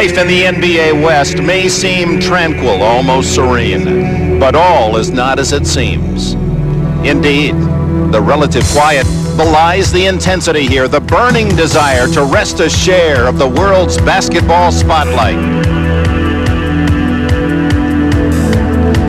Life in the NBA West may seem tranquil, almost serene, but all is not as it seems. Indeed, the relative quiet belies the intensity here, the burning desire to wrest a share of the world's basketball spotlight.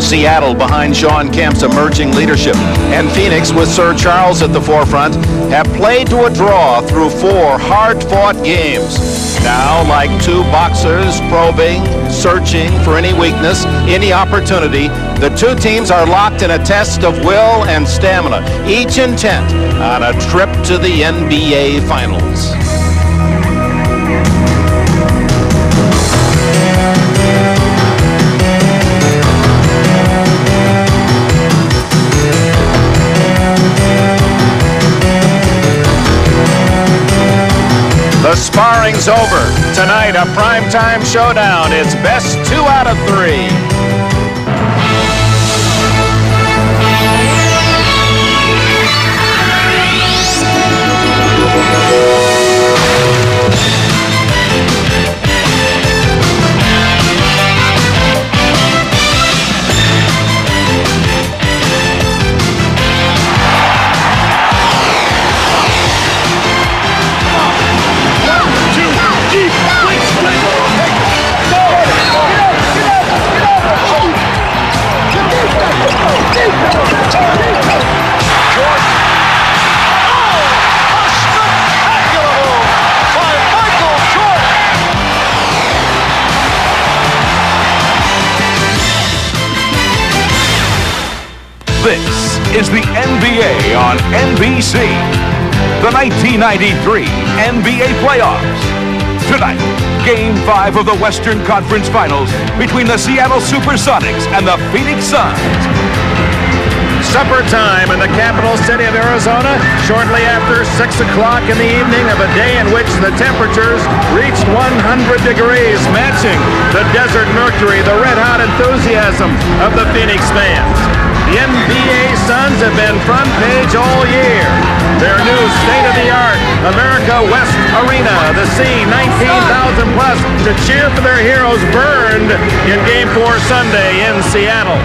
Seattle behind Sean Kemp's emerging leadership, and Phoenix with Sir Charles at the forefront have played to a draw through 4 hard-fought games. Now, like two boxers probing, searching for any weakness, any opportunity, the two teams are locked in a test of will and stamina, each intent on a trip to the NBA Finals. The sparring's over. Tonight, a primetime showdown. It's best 2 out of 3. This is the NBA on NBC. The 1993 NBA playoffs. Tonight, Game 5 of the Western Conference Finals between the Seattle SuperSonics and the Phoenix Suns. Supper time in the capital city of Arizona, shortly after 6 o'clock in the evening of a day in which the temperatures reached 100 degrees, matching the desert mercury, the red-hot enthusiasm of the Phoenix fans. The NBA Suns have been front page all year. Their new state-of-the-art America West Arena, the sea, 19,000 plus, to cheer for their heroes, burned in Game 4 Sunday in Seattle.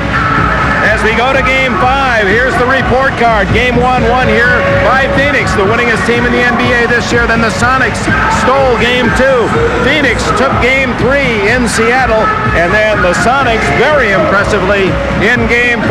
As we go to Game 5, here's the report card. Game 1 won here by Phoenix, the winningest team in the NBA this year. Then the Sonics stole Game 2. Phoenix took Game 3 in Seattle, and then the Sonics very impressively in Game 4.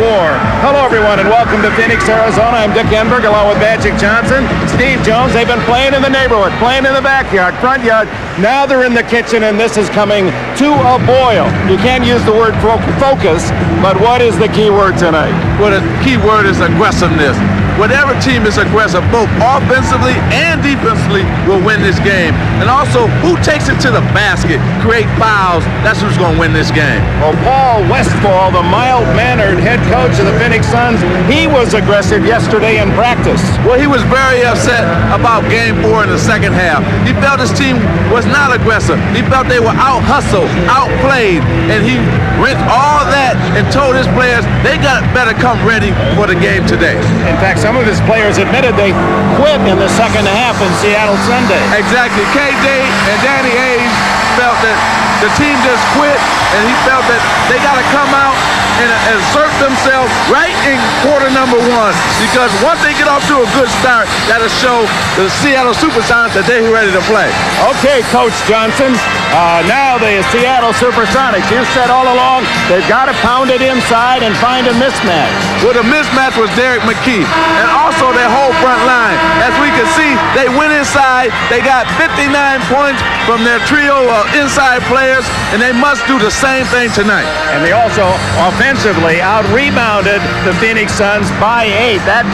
Hello, everyone, and welcome to Phoenix, Arizona. I'm Dick Enberg, along with Magic Johnson, Steve Jones. They've been playing in the neighborhood, playing in the backyard, front yard. Now they're in the kitchen, and this is coming to a boil. You can't use the word focus, but what is the key word tonight? Well, the key word is aggressiveness. Whatever team is aggressive, both offensively and defensively, will win this game. And also, who takes it to the basket, create fouls, that's who's going to win this game. Well, Paul Westphal, the mild-mannered head coach of the Phoenix Suns, he was aggressive yesterday in practice. Well, he was very upset about Game 4 in the second half. He felt his team was not aggressive. He felt they were out-hustled, outplayed, and he went all that and told his players they got better come ready for the game today. In fact, some of his players admitted they quit in the second half in Seattle Sunday. Exactly. KJ and Danny Ainge felt that the team just quit, and he felt that they got to come out and assert themselves right in quarter number 1, because once they get off to a good start, that'll show the Seattle SuperSonics that they're ready to play. Okay, Coach Johnson. Now the Seattle SuperSonics, you said all along they've got to pound it inside and find a mismatch. Well, the mismatch was Derek McKee, and also their whole front line. As we can see, they went inside. They got 59 points from their trio of inside players, and they must do the same thing tonight. And they also offensively out-rebounded the Phoenix Suns by 8. That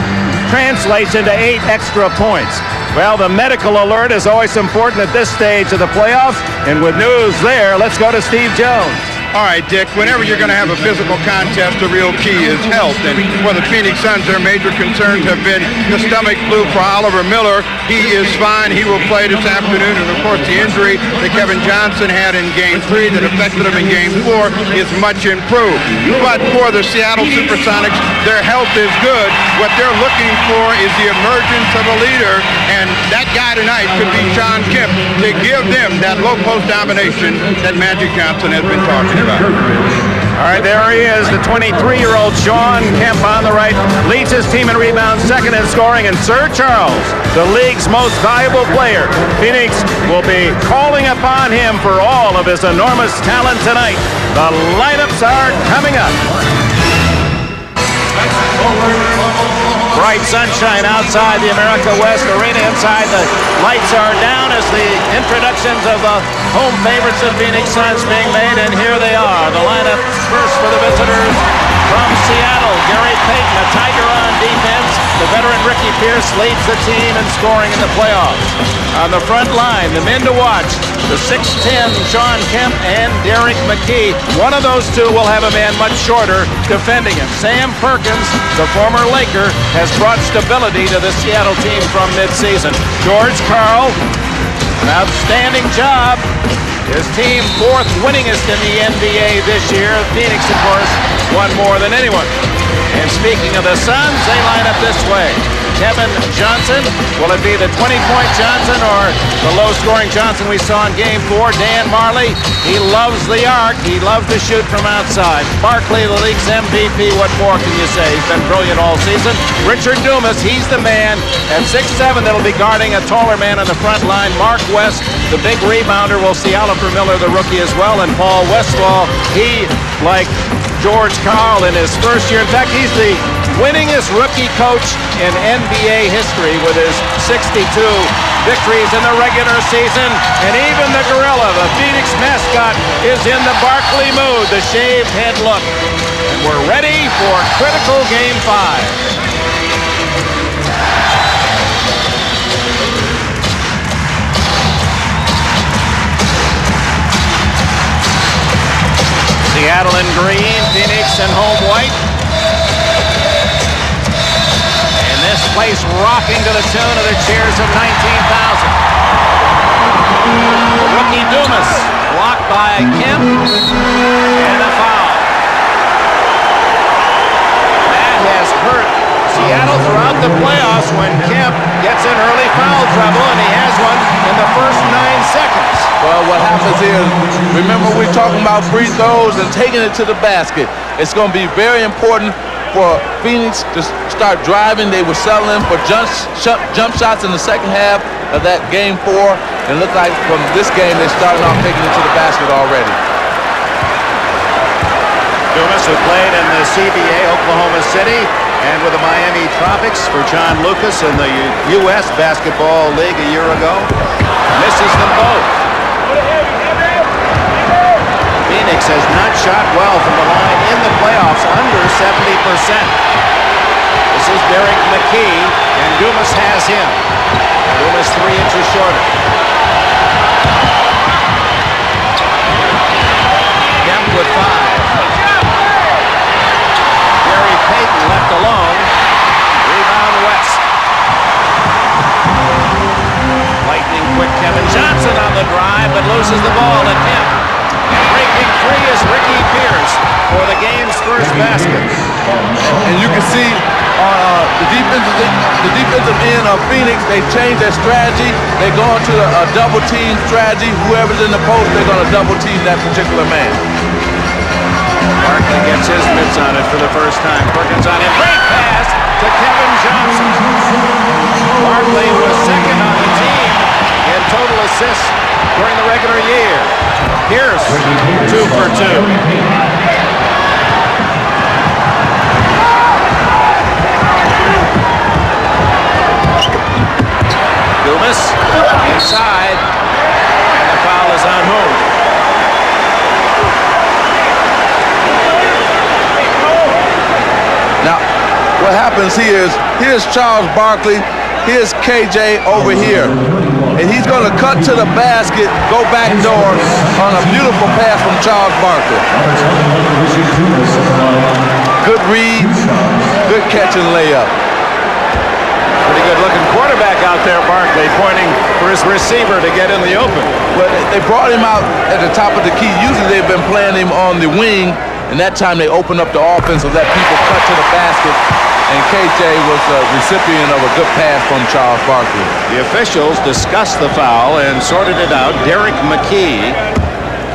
translates into 8 extra points. Well, the medical alert is always important at this stage of the playoffs, and with news there, let's go to Steve Jones. All right, Dick, whenever you're going to have a physical contest, the real key is health. And for the Phoenix Suns, their major concerns have been the stomach flu for Oliver Miller. He is fine. He will play this afternoon. And, of course, the injury that Kevin Johnson had in Game 3 that affected him in Game 4 is much improved. But for the Seattle SuperSonics, their health is good. What they're looking for is the emergence of a leader. And that guy tonight could be Sean Kemp to give them that low-post domination that Magic Johnson has been talking about. All right, there he is, the 23-year-old Sean Kemp on the right, leads his team in rebounds, second in scoring, and Sir Charles, the league's most valuable player. Phoenix will be calling upon him for all of his enormous talent tonight. The lineups are coming up. Bright sunshine outside the America West Arena. Inside, the lights are down as the introductions of the home favorites of Phoenix Suns being made, and here they are. The lineup first for the visitors from Seattle. Gary Payton, a Tiger on defense. The veteran Ricky Pierce leads the team in scoring in the playoffs. On the front line, the men to watch, the 6'10" Sean Kemp and Derek McKee. One of those two will have a man much shorter defending him. Sam Perkins, the former Laker, has brought stability to the Seattle team from midseason. George Karl, an outstanding job. His team fourth winningest in the NBA this year. Phoenix, of course, won more than anyone. And speaking of the Suns, they line up this way. Kevin Johnson, will it be the 20-point Johnson or the low-scoring Johnson we saw in Game 4? Dan Marley, he loves the arc. He loves to shoot from outside. Barkley, the league's MVP, what more can you say? He's been brilliant all season. Richard Dumas, he's the man at 6'7" that'll be guarding a taller man on the front line. Mark West, the big rebounder. We'll see Oliver Miller, the rookie, as well. And Paul Westphal, he, like George Karl in his first year. In fact, he's the winningest rookie coach in NBA history with his 62 victories in the regular season. And even the gorilla, the Phoenix mascot, is in the Barkley mood, the shaved head look. And we're ready for critical Game 5. Seattle in green, Phoenix in home white. And this place rocking to the tune of the cheers of 19,000. Rookie Dumas blocked by Kemp, and a foul. That has hurt Seattle throughout the playoffs when Kemp gets in early foul trouble, and he has one in the first 9 seconds. Well, what happens is, remember we're talking about free throws and taking it to the basket. It's going to be very important for Phoenix to start driving. They were settling for jump shots in the second half of that Game 4. And it looked like from this game, they started off taking it to the basket already. Dumas, who played in the CBA Oklahoma City and with the Miami Tropics for John Lucas in the U.S. Basketball League a year ago, misses them both. Phoenix has not shot well from the line in the playoffs, under 70%. This is Derek McKee, and Dumas has him. Dumas 3 inches shorter. Kemp with 5. Gary Payton left alone. Rebound West. Lightning quick Kevin Johnson on the drive, but loses the ball at Kemp. And breaking free is Ricky Pierce for the game's first basket. And you can see the defensive end of Phoenix, they changed their strategy. They go into a double team strategy. Whoever's in the post, they're going to double team that particular man. Barkley gets his mitts on it for the first time. Perkins on him. Great pass to Kevin Johnson. Barkley was second on the team in total assists during the regular year. Pierce, 2 for 2. Dumas inside, and the foul is on whom? Now, what happens here is, here's Charles Barkley, here's KJ over here. and he's going to cut to the basket, go back door on a beautiful pass from Charles Barkley. Good read, good catch and layup. Pretty good looking quarterback out there, Barkley, pointing for his receiver to get in the open. Well, they brought him out at the top of the key. Usually they've been playing him on the wing, and that time they opened up the offense and let people cut to the basket. And KJ was a recipient of a good pass from Charles Barkley. The officials discussed the foul and sorted it out. Derek McKee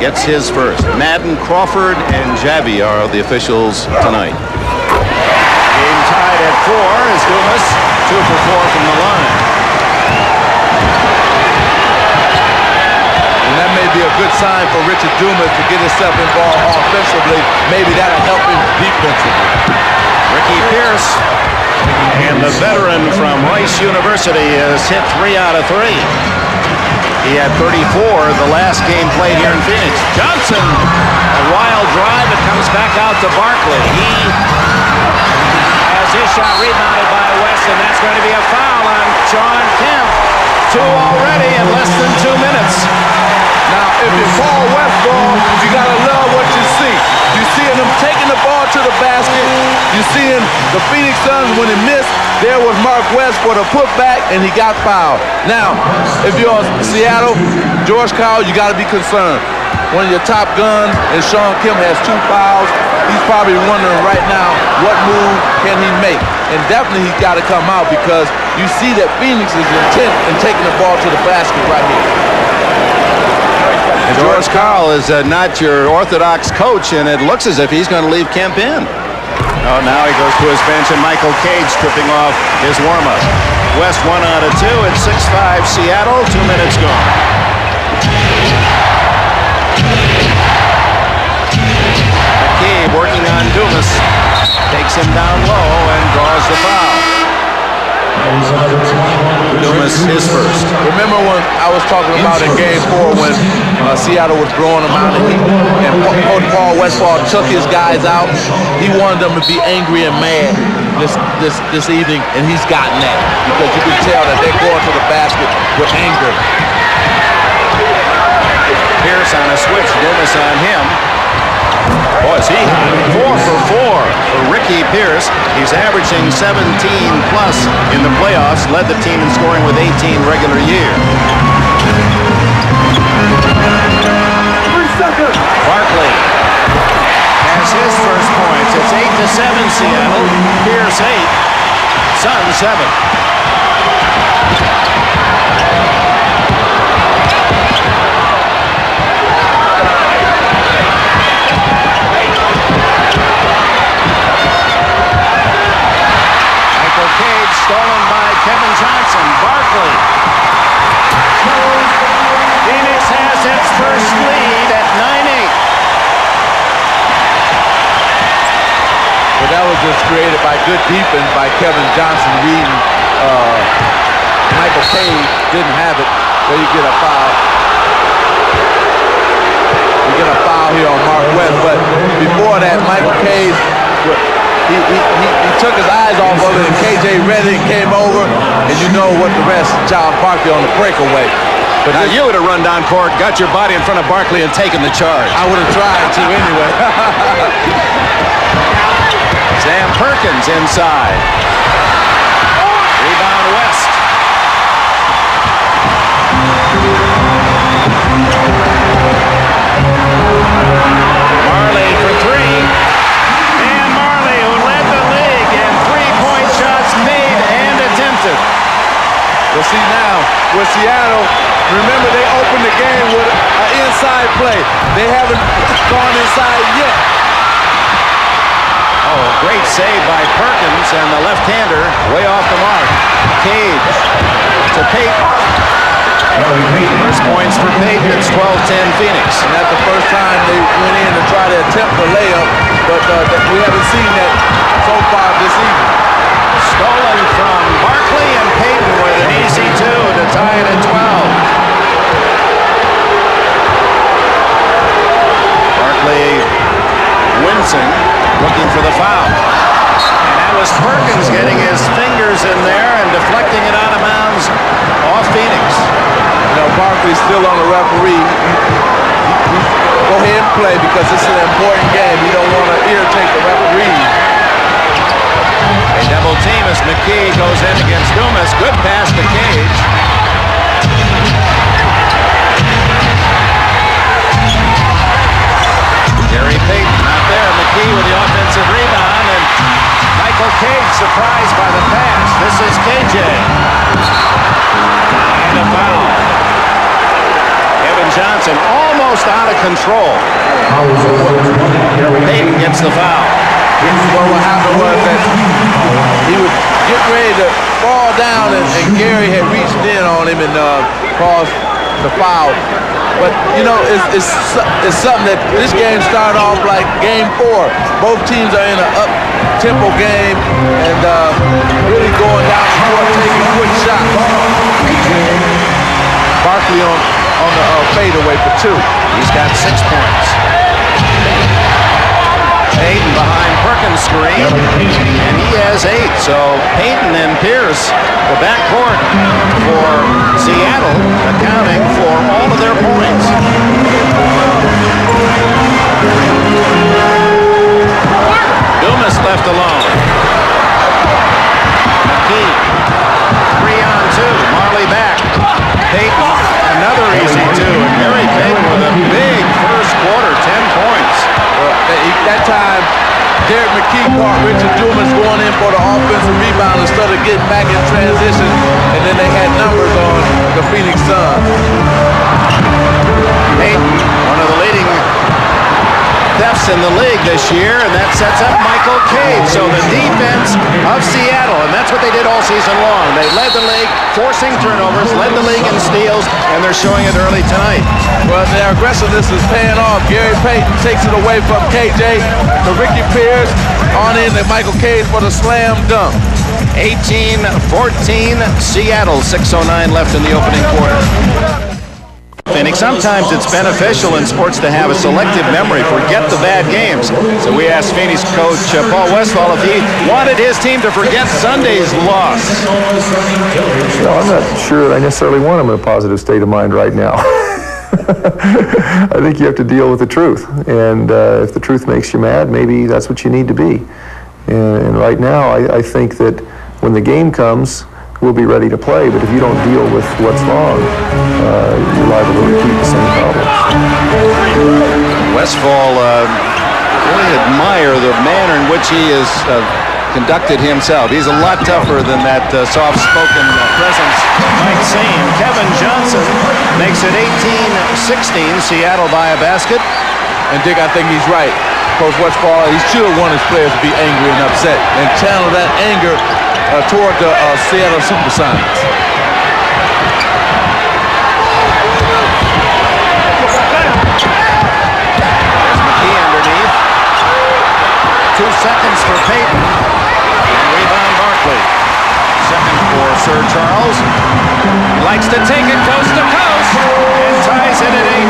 gets his first. Madden, Crawford, and Javi are the officials tonight. Game tied at 4 is Dumas, 2 for 4 from the line. And that may be a good sign for Richard Dumas to get himself involved offensively. Maybe that'll help him defensively. Ricky Pierce, and the veteran from Rice University, has hit 3 out of 3. He had 34 the last game played here in Phoenix. Johnson, a wild drive. It comes back out to Barkley. He has his shot rebounded by West, and that's going to be a foul on Sean Kemp. 2 already in less than 2 minutes. Now, if it's Paul West ball, you got to love what you see. You're seeing them taking the ball to the basket. You're seeing the Phoenix Suns, when it missed, there was Mark West for the putback, and he got fouled. Now, if you're Seattle, George Karl, you got to be concerned. One of your top guns, and Sean Kemp has 2 fouls. He's probably wondering right now, what move can he make? And definitely he's got to come out, because you see that Phoenix is intent in taking the ball to the basket right here. And George Karl is not your orthodox coach, and it looks as if he's going to leave Kemp in. Oh, now he goes to his bench, and Michael Cage tripping off his warm-up. West 1 out of 2. It's 6-5 Seattle. 2 minutes gone. McKee working on Dumas. Takes him down low and draws the foul. Dumas his first. Remember when I was talking about in Game 4 when Seattle was blowing them out and Coach Paul Westphal took his guys out? He wanted them to be angry and mad this evening, and he's gotten that, because you can tell that they're going to the basket with anger. Pierce on a switch. Dumas on him. Boy, is he hot. 4 for 4 for Ricky Pierce. He's averaging 17 plus in the playoffs. Led the team in scoring with 18 regular year. Barkley has his first points. It's 8-7 Seattle. Pierce 8. Suns 7. Cage stolen by Kevin Johnson. Barkley. Phoenix has its first lead at 9-8. Well, that was just created by good defense by Kevin Johnson reading Michael Cage. Didn't have it. There you get a foul. You get a foul here on Mark West. But before that, Michael Cage, he took his eyes off of it, and KJ read it and came over, and you know what the rest, Charles Barkley on the breakaway. But now you would have run down court, got your body in front of Barkley, and taken the charge. I would have tried to anyway. Sam Perkins inside. Rebound West. Marley for 3. Dan Marley, who led the league in three-point shots made and attempted. We'll see now with Seattle. Remember, they opened the game with an inside play. They haven't gone inside yet. Oh, great save by Perkins, and the left-hander way off the mark. Cage to Payton. First points for Payton. It's 12-10 Phoenix. And that's the first time they went in to try to attempt the layup, but we haven't seen that so far this evening. Stolen from Barkley, and Payton with an easy 2 to tie it at 12. Barkley wincing, looking for the foul. And that was Perkins getting his fingers in there and deflecting it out of bounds off Phoenix. Barkley's still on the referee. Go ahead and play because this is an important game. You don't want to irritate the referee. A double team as McKee goes in against Dumas. Good pass to Cage. Gary Payton not there. McKee with the offensive rebound, and Michael Cage surprised by the pass. This is KJ. And a foul. Kevin Johnson almost out of control. Payton gets the foul. Well, what happened was that he was getting ready to fall down, and Gary had reached in on him and caused the foul. But, you know, it's something that this game started off like game 4. Both teams are in an up-tempo game and really going down the court, taking quick shots. Barkley on the fadeaway for 2. He's got 6 points. Payton behind Perkins' screen, and he has 8. So Payton and Pierce, the backcourt for Seattle, accounting for all of their points. Dumas left alone. McKee, 3-on-2. Marley back. Payton, another easy 2. And Gary Payton with a big first quarter, 10 points. That time, Derek McKee caught Richard Dumas going in for the offensive rebound instead of getting back in transition, and then they had numbers on the Phoenix Suns. Payton, one of the leading thefts in the league this year, and that sets up Michael Cage. So the defense of Seattle, and that's what they did all season long. They led the league, forcing turnovers, led the league in steals, and they're showing it early tonight. Well, their aggressiveness is paying off. Gary Payton takes it away from KJ to Ricky Pierce, on in to Michael Cage for the slam dunk. 18-14 Seattle, 6:09 left in the opening quarter. Phoenix, sometimes it's beneficial in sports to have a selective memory, forget the bad games. So we asked Phoenix coach Paul Westphal if he wanted his team to forget Sunday's loss. No, I'm not sure that I necessarily want him in a positive state of mind right now. I think you have to deal with the truth, and if the truth makes you mad, maybe that's what you need to be. And right now, I think that when the game comes, we'll be ready to play, but if you don't deal with what's wrong, you're liable to repeat the same problems. Westphal really admire the manner in which he has conducted himself. He's a lot tougher than that soft-spoken presence might seem. Kevin Johnson makes it 18-16, Seattle by a basket. And Dick, I think he's right. Coach Westphal, he should have wanted his players to be angry and upset and channel that anger toward the Seattle SuperSonics. There's McKee underneath. 2 seconds for Payton. And rebound Barkley. Second for Sir Charles. He likes to take it coast to coast and ties it at 18.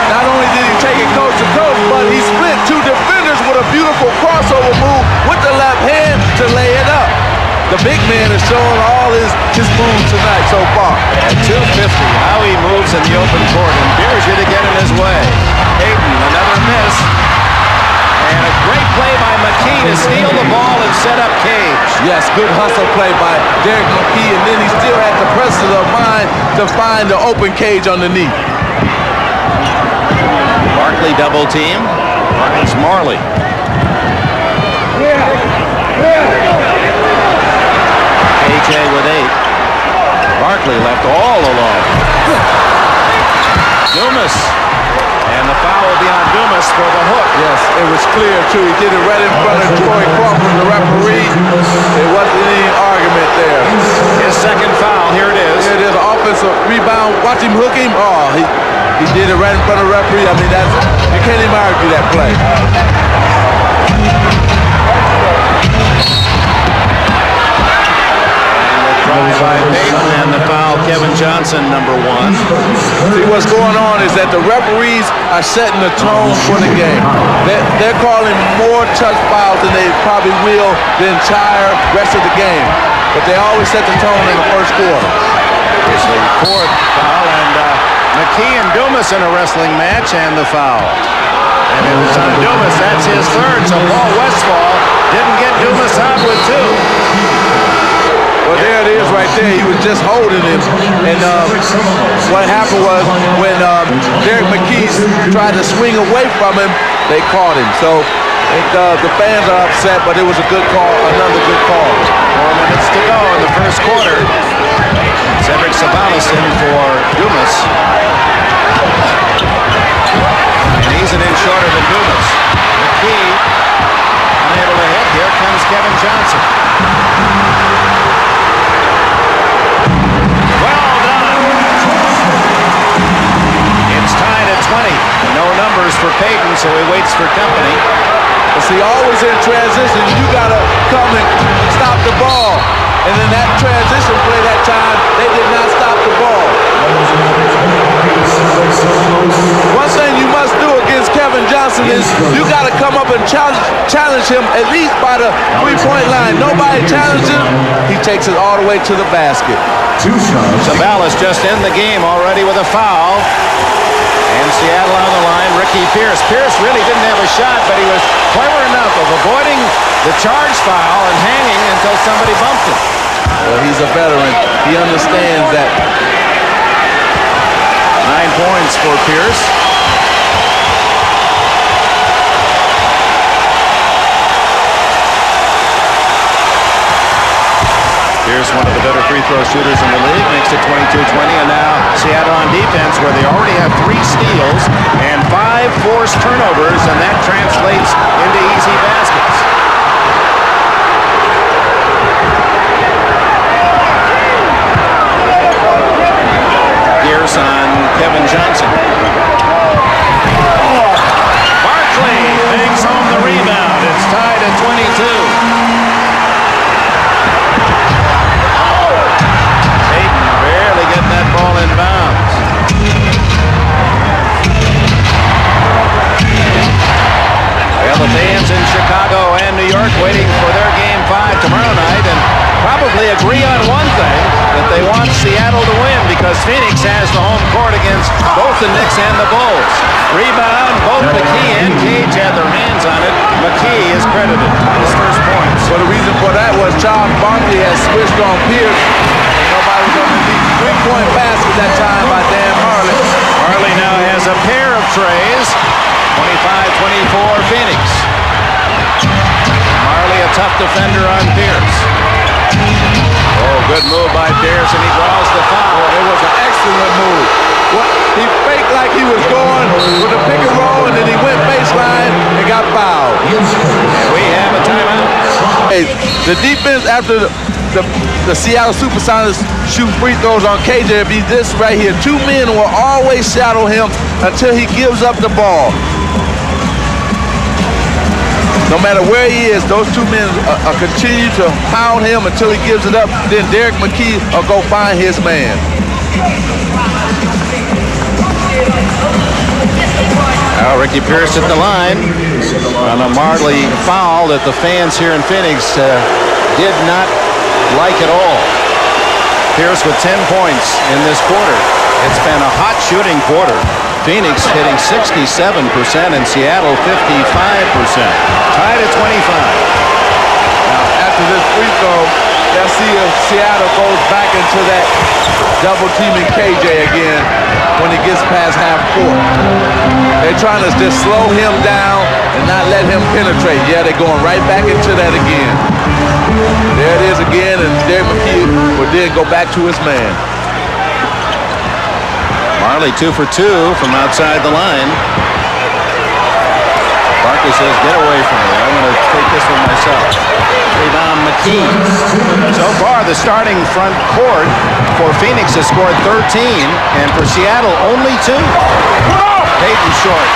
Not only did he take it coast to coast, but he split 2 defenders with a beautiful crossover move with the left hand to lay it up. The big man is showing all his moves tonight so far. At 2:50, how he moves in the open court and dares you to get in his way. Payton, another miss. And a great play by McKee to steal the ball and set up Cage. Yes, good hustle play by Derek McKee, and then he still had the presence of mind to find the open Cage underneath. Barkley double team. It's Marley. KJ with 8. Barkley left all alone. Dumas. And the foul will be on Dumas for the hook. Yes, it was clear, too. He did it right in front of Troy Crawford, the referee. There wasn't any argument there. His second foul. Here it is. Here it is, an offensive rebound. Watch him hook him. Oh, he did it right in front of the referee. I mean, you can't even argue that play. Drive by Payton and the foul, Kevin Johnson, number 1. See, what's going on is that the referees are setting the tone for the game. They're calling more touch fouls than they probably will the entire rest of the game. But they always set the tone in the first quarter. Here's the fourth foul, and McKee and Dumas in a wrestling match, and the foul. And it was on Dumas. That's his third. So Paul Westphal didn't get Dumas out with two. Well, there it is right there. He was just holding him. And what happened was when Derek McKee tried to swing away from him, they caught him. So the fans are upset, but it was a good call, another good call. 4 minutes to go in the first quarter. Cedric Sabalas in for Dumas. And he's an inch shorter than Dumas. McKee unable to hit. Here comes Kevin Johnson. Well done. It's tied at 20. No numbers for Payton, so he waits for company. But see, always in transition, you got to come and stop the ball. And in that transition play that time, they did not stop the ball. One thing you must do against Kevin Johnson is you got to come up and challenge him at least by the three-point line. Nobody challenges him. He takes it all the way to the basket. Sabalas just in the game already with a foul. And Seattle on the line, Ricky Pierce. Pierce really didn't have a shot, but he was clever enough of avoiding the charge foul and hanging until somebody bumped him. Well, he's a veteran. He understands that. 9 points for Pierce. Pierce, one of the better free throw shooters in the league, makes it 22-20, and now Seattle on defense, where they already have 3 steals and 5 forced turnovers, and that translates into easy baskets. Pierce on Kevin Johnson. Barkley takes home the rebound. It's tied at 22. Getting that ball in bounds. Well, the fans in Chicago and New York waiting for their Game 5 tomorrow night and probably agree on one thing, that they want Seattle to win because Phoenix has the home court against both the Knicks and the Bulls. Rebound, both McKee and Cage had their hands on it. McKee is credited with his first points. So the reason for that was Charles Barkley has switched on Pierce. Nobody was on the three-point basket that time by Dan Harley. Harley now has a pair of trays. 25-24 Phoenix. Harley a tough defender on Pierce. Oh, good move by Pierce, and he draws the foul. It was an excellent move. He faked like he was going with a pick and roll, and then he went baseline and got fouled. And we have a timeout. Hey, the defense after the Seattle SuperSonics shoot free throws on KJ, it'd be this right here. 2 men will always shadow him until he gives up the ball. No matter where he is, those 2 men continue to pound him until he gives it up. Then Derek McKee will go find his man. Now Ricky Pierce at the line on a Marley foul that the fans here in Phoenix did not like at all. Pierce with 10 points in this quarter. It's been a hot shooting quarter. Phoenix hitting 67% and Seattle 55%. Tied at 25. Now, after this free throw, let's see if Seattle goes back into that double teaming KJ again when he gets past half court. They're trying to just slow him down and not let him penetrate. Yeah, they're going right back into that again. There it is again, and Derek McKee will then go back to his man. Marley 2 for 2 from outside the line. Barkley says, get away from me. I'm going to take this one myself. Rebound McKee. So far, the starting front court for Phoenix has scored 13, and for Seattle, only 2. Payton short.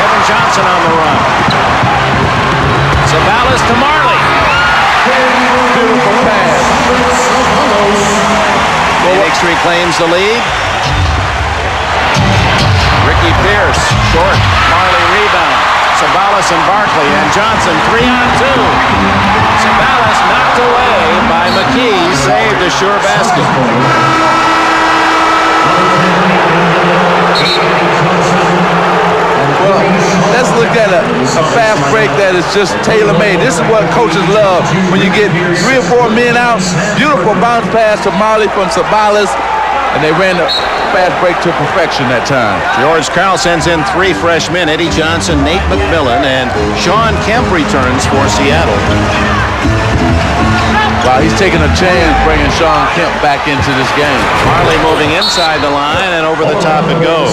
Kevin Johnson on the run. Sabalas to Marley. Beautiful pass. Phoenix reclaims the lead. Ricky Pierce, short. Marley rebound. Sabalas and Barkley and Johnson 3-on-2. Sabalas knocked away by McKee. saved a sure basket. Well, let's look at a fast break that is just tailor-made. This is what coaches love. When you get 3 or 4 men out, beautiful bounce pass to Marley from Sabalas, and they ran the fast break to perfection that time. George Karl sends in 3 freshmen, Eddie Johnson, Nate McMillan, and Sean Kemp returns for Seattle. Wow, he's taking a chance bringing Sean Kemp back into this game. Marley moving inside the line, and over the top it goes.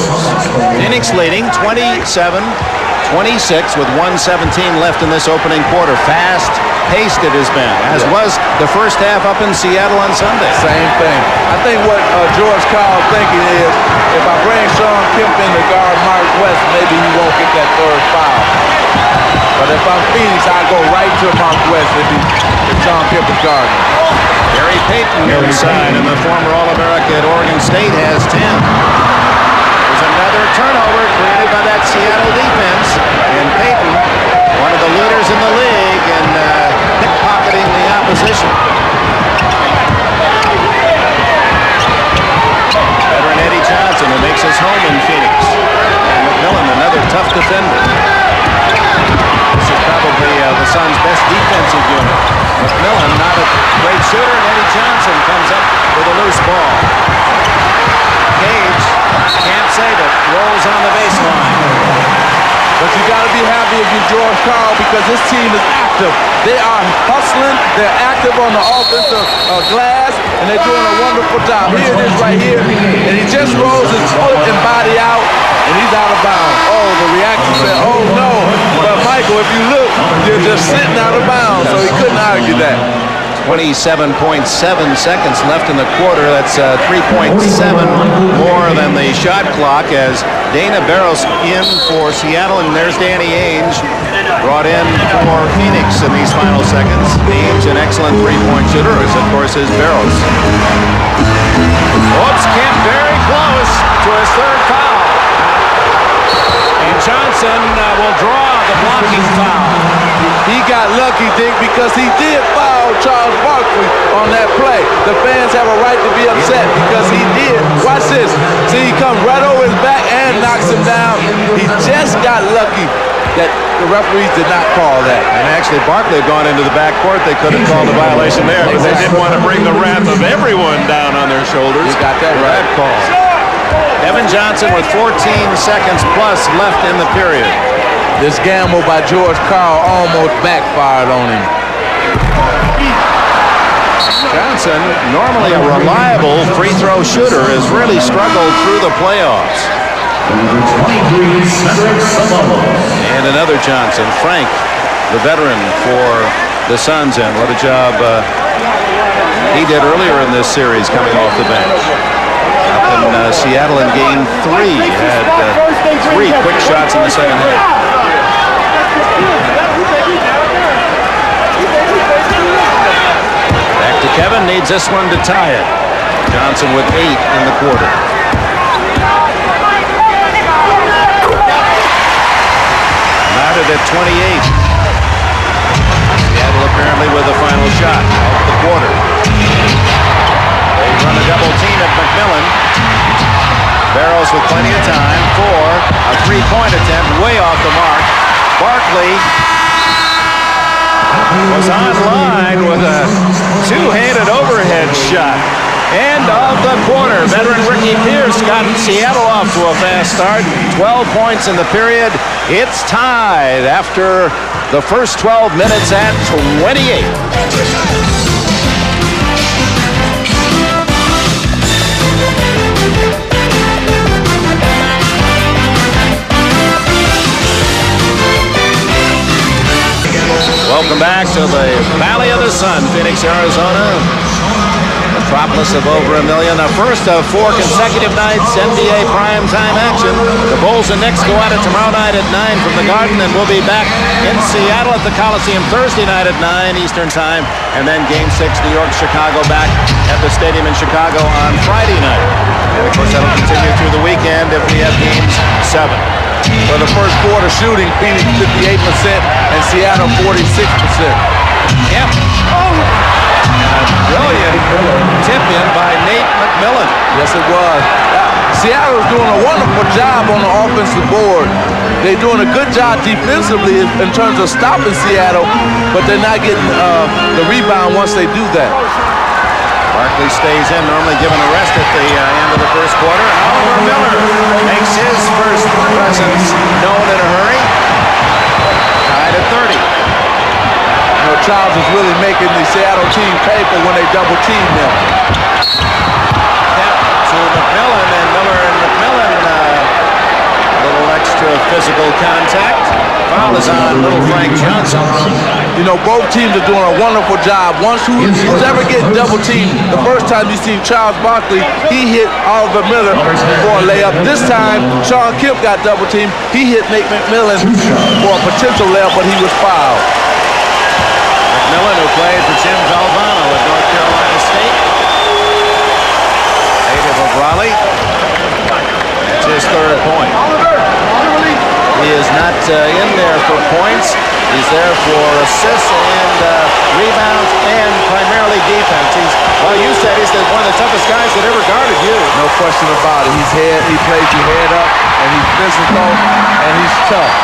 Phoenix leading 27-26 with 1:17 left in this opening quarter. Fast-paced it has been, as was the first half up in Seattle on Sunday. Same thing. I think what George Karl thinking is, if I bring Sean Kemp in to guard Mark West, maybe he won't get that 3rd foul. But if I'm Phoenix, I go right to Mark West if Sean Kemp is guarding. Gary Payton inside, and the former All-America at Oregon State has 10. There's another turnover created by that Seattle defense, and Payton, one of the leaders in the league, in pickpocketing the opposition. Veteran Eddie Johnson, who makes his home in Phoenix. And McMillan, another tough defender. This is probably the Suns' best defensive unit. McMillan, not a great shooter, and Eddie Johnson comes up with a loose ball. Gage can't save it, rolls on the baseline. But you got to be happy if you're George Karl because this team is active. They are hustling. They're active on the offensive glass, and they're doing a wonderful job. Here it is right here, and he just rolls his foot and body out, and he's out of bounds. Oh, the reaction said, oh, no. But, Michael, if you look, you're just sitting out of bounds, so he couldn't argue that. 27.7 seconds left in the quarter. That's 3.7 more than the shot clock as Dana Barros in for Seattle, and there's Danny Ainge brought in for Phoenix in these final seconds. Ainge, an excellent three-point shooter, as of course is Barros. Oops, Kemp very close to his 3rd foul. And Johnson will draw the blocking foul. He got lucky, Dick, because he did foul Charles Barkley on that play. The fans have a right to be upset because he did. Watch this. See, he comes right over his back and knocks him down. He just got lucky that the referees did not call that. And actually, Barkley had gone into the backcourt. They could have called a violation there, but they didn't want to bring the wrath of everyone down on their shoulders. You got that right. That call. Evan Johnson with 14 seconds plus left in the period. This gamble by George Karl almost backfired on him. Johnson, normally a reliable free throw shooter, has really struggled through the playoffs. And another Johnson, Frank, the veteran for the Suns, and what a job he did earlier in this series coming off the bench. Up in Seattle in Game 3, had 3 quick shots in the second half. Back to Kevin, needs this one to tie it. Johnson with 8 in the quarter. Knotted at 28. Seattle apparently with the final shot of the quarter. They run a double team at McMillan. Barros with plenty of time for a three-point attempt, way off the mark. Barkley was online with a two-handed overhead shot. End of the quarter. Veteran Ricky Pierce got Seattle off to a fast start. 12 points in the period. It's tied after the first 12 minutes at 28. Welcome back to the Valley of the Sun, Phoenix, Arizona. Metropolis of over 1 million. The first of 4 consecutive nights NBA primetime action. The Bulls and Knicks go at it tomorrow night at 9 from the Garden, and we'll be back in Seattle at the Coliseum Thursday night at 9 Eastern Time. And then Game 6, New York, Chicago, back at the stadium in Chicago on Friday night. And of course, that'll continue through the weekend if we have Games 7. For the first quarter shooting, Phoenix 58% and Seattle 46%. Yep. Oh. And a brilliant McMillan. Yes, it was. Seattle's doing a wonderful job on the offensive board. They're doing a good job defensively in terms of stopping Seattle, but they're not getting the rebound once they do that. Barkley stays in, normally given a rest at the end of the first quarter. Oliver Miller makes his first presence known in a hurry. Tied at 30. You know, Charles is really making the Seattle team pay for when they double team them. To McMillan, and Miller and McMillan a little extra physical contact. Foul is on little Frank Johnson. You know, both teams are doing a wonderful job. Who's ever getting double teamed, the first time you see Charles Barkley, he hit Oliver Miller for a layup. This time, Sean Kemp got double teamed. He hit Nate McMillan for a potential layup, but he was fouled. McMillan, who played for Jim Valvano at North Carolina State. Native of Raleigh. That's his third point. He is not in there for points. He's there for assists and rebounds and primarily defense. Well, you said he's one of the toughest guys that ever guarded you. No question about it. He plays your head up, and he's physical, and he's tough.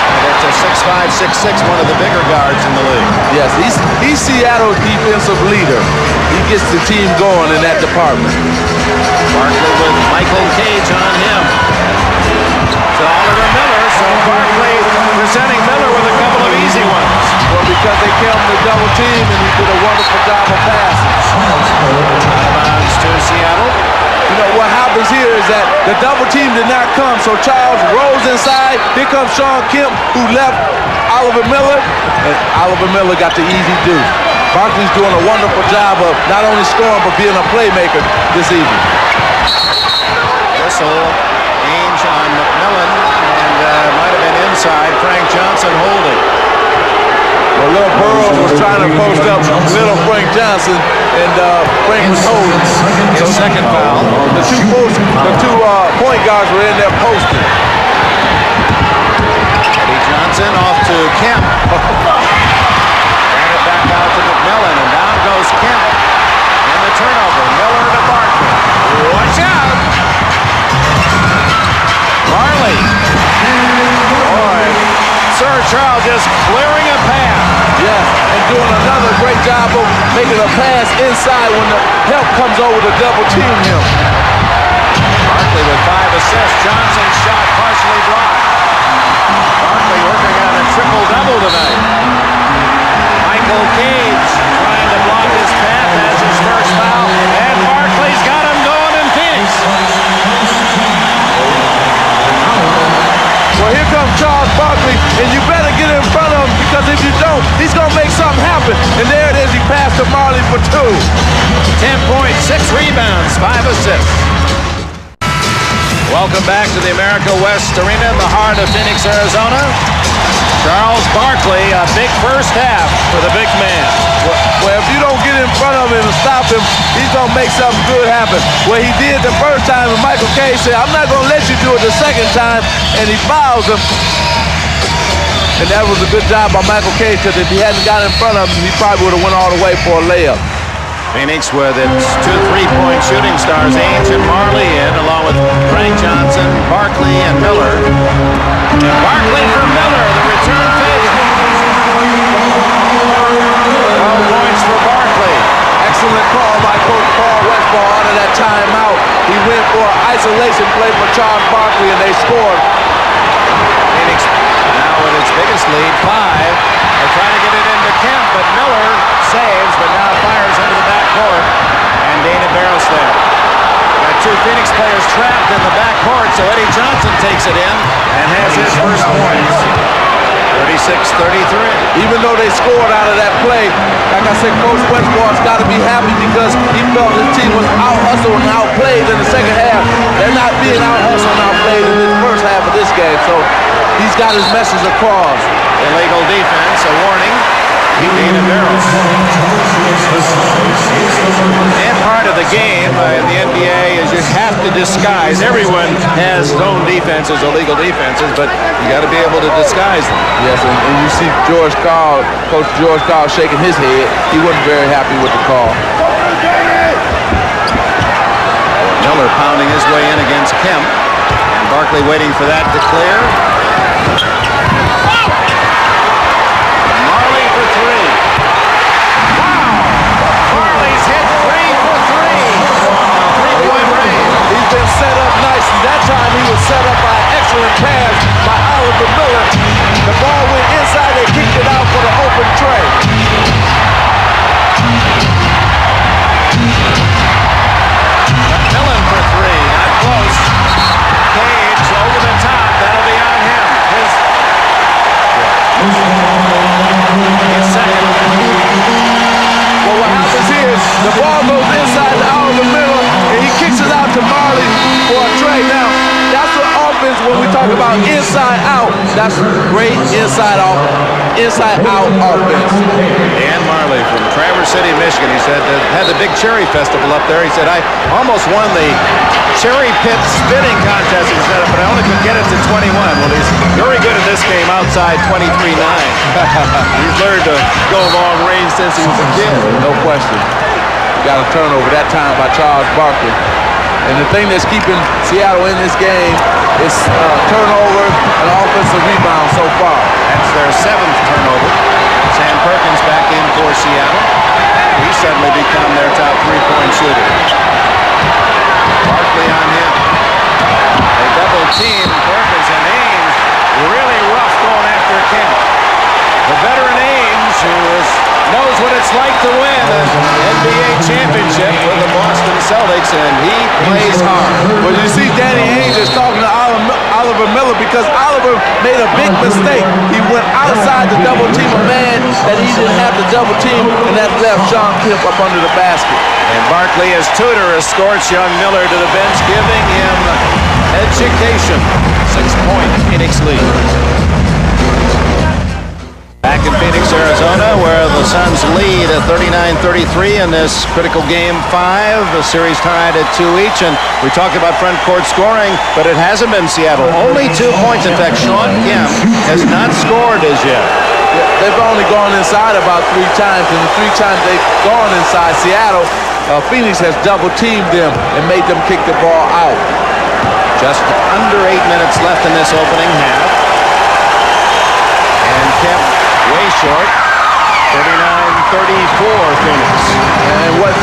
And it's a 6'5", 6'6", one of the bigger guards in the league. Yes, he's Seattle's defensive leader. He gets the team going in that department. Barkley with Michael Cage on him. To Oliver Miller, so Barkley presenting Miller with a couple of easy ones. Well, because they kept him the double team, and he did a wonderful job of passes. Bounds to Seattle. You know, what happens here is that the double team did not come, so Charles rolls inside. Here comes Sean Kemp, who left Oliver Miller, and Oliver Miller got the easy deuce. Barkley's doing a wonderful job of not only scoring, but being a playmaker this evening. Whistle, Ainge on McMillan, and might have been inside. Frank Johnson holding. Well, Little Burrows was trying to post up little Frank Johnson, and Frank was holding. His second foul. The two point guards were in there posting. Eddie Johnson off to Kemp. Ran it back out to McMillan, and down goes Kemp. And the turnover. Miller to Barkley. Watch out! Marley. Boy, Sir Charles just clearing a path. Yeah, and doing another great job of making a pass inside when the help comes over to double team him. Barkley with 5 assists. Johnson's shot partially blocked. Barkley working on a triple-double tonight. Michael Cage trying to block his path. That's his first foul. And Barkley's got him going in Phoenix. Well, here comes Charles Barkley, and you better get in front of him, because if you don't, he's going to make something happen. And there it is. He passed to Marley for 2. 10 points, 6 rebounds, 5 assists. Welcome back to the America West Arena in the heart of Phoenix, Arizona. Charles Barkley, a big first half for the big man. Well, if you don't get in front of him and stop him, he's going to make something good happen. Well, he did the first time, and Michael Cage said, I'm not going to let you do it the second time, and he fouls him. And that was a good job by Michael Cage, because if he hadn't got in front of him, he probably would have went all the way for a layup. Phoenix with its 2 3-point shooting stars, Ainge and Marley in, along with Frank Johnson, Barkley, and Miller. Barkley for Miller, the return fake. 12 points for Barkley. Excellent call by Coach Paul Westball out of that timeout. He went for an isolation play for Charles Barkley, and they scored. Phoenix now with its biggest lead, 5. They're trying to get it into Kemp, but Miller saves, but now fires into the backcourt. And Dana Barros there. Got 2 Phoenix players trapped in the backcourt, so Eddie Johnson takes it in and has his first points. 36-33. Even though they scored out of that play, like I said, Coach Westball's got to be happy, because he felt his team was out-hustled and outplayed in the second half. They're not being out-hustled and outplayed in the first half of this game, so he's got his message across. Illegal defense, a warning. Dana Barros. And part of the game in the NBA is you have to disguise. Everyone has zone defenses, illegal defenses, but you got to be able to disguise them. Yes, and you see Coach George Carl shaking his head. He wasn't very happy with the call. Miller pounding his way in against Kemp. And Barkley waiting for that to clear. Marley for three. Wow! Marley's hit 3 for 3. Three-point range. He's been set up nicely. That time he was set up by an excellent pass by Oliver Miller. The ball went inside. They kicked it out for the open tray. McMillan for three. Not close. Cage over the top. That'll be on him. His second. Well, what happens here is the ball goes inside to Oliver Miller, and he kicks it out to Marley for a tray. Now, that's what offense, when we talk about inside out, that's great inside out offense. Dan Marley from Traverse City, Michigan. He said had the big cherry festival up there. He said, I almost won the cherry pit spinning contest, he said, but I only could get it to 21. Well, he's very good at this game outside 23-9. He's learned to go long range since he was a kid. No question. Got a turnover that time by Charles Barkley. And the thing that's keeping Seattle in this game is turnover and offensive rebound so far. That's their 7th turnover. Sam Perkins back in for Seattle. He's suddenly become their top three-point shooter. Barkley on him. They double team Perkins, and Ames really rough going after Kemp. The veteran Ames, who knows what it's like to win an NBA championship with the Boston Celtics, and he plays hard. Well, you see Danny Ainge is talking to Oliver Miller because Oliver made a big mistake. He went outside to double team a man that he didn't have to double team, and that left Sean Kemp up under the basket. And Barkley, as tutor, escorts young Miller to the bench, giving him education. 6-point Phoenix lead. Back in Phoenix, Arizona, where the Suns lead at 39-33 in this critical Game 5. The series tied at 2 each, and we talked about front court scoring, but it hasn't been Seattle. Only 2 points. In fact, Sean Kemp has not scored as yet. They've only gone inside about 3 times, and the 3 times they've gone inside Seattle, Phoenix has double-teamed them and made them kick the ball out. Just under 8 minutes left in this opening half. And Kemp way short. 39-34 Phoenix. And what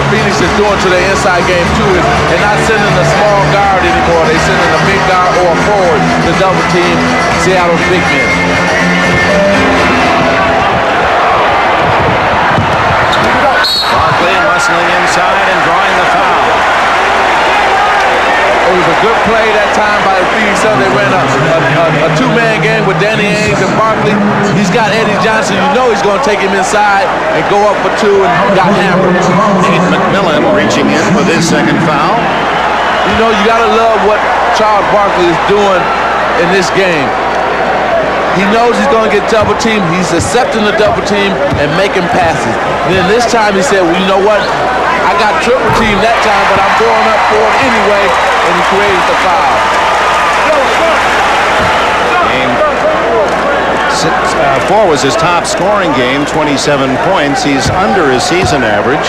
Phoenix is doing to their inside game too is they're not sending a small guard anymore. They're sending a big guard or a forward to double team Seattle's big men. Barkley wrestling inside and drawing the foul. It was a good play that time by the Phoenix Suns. They ran a 2-man game with Danny Ainge and Barkley. He's got Eddie Johnson. You know he's going to take him inside and go up for 2 and got hammered. Nate McMillan reaching in with his second foul. You know, you got to love what Charles Barkley is doing in this game. He knows he's going to get double teamed. He's accepting the double team and making passes. And then this time he said, well, you know what? I got triple teamed that time, but I'm going up for it anyway, and he created the foul. Game 4 was his top scoring game, 27 points. He's under his season average.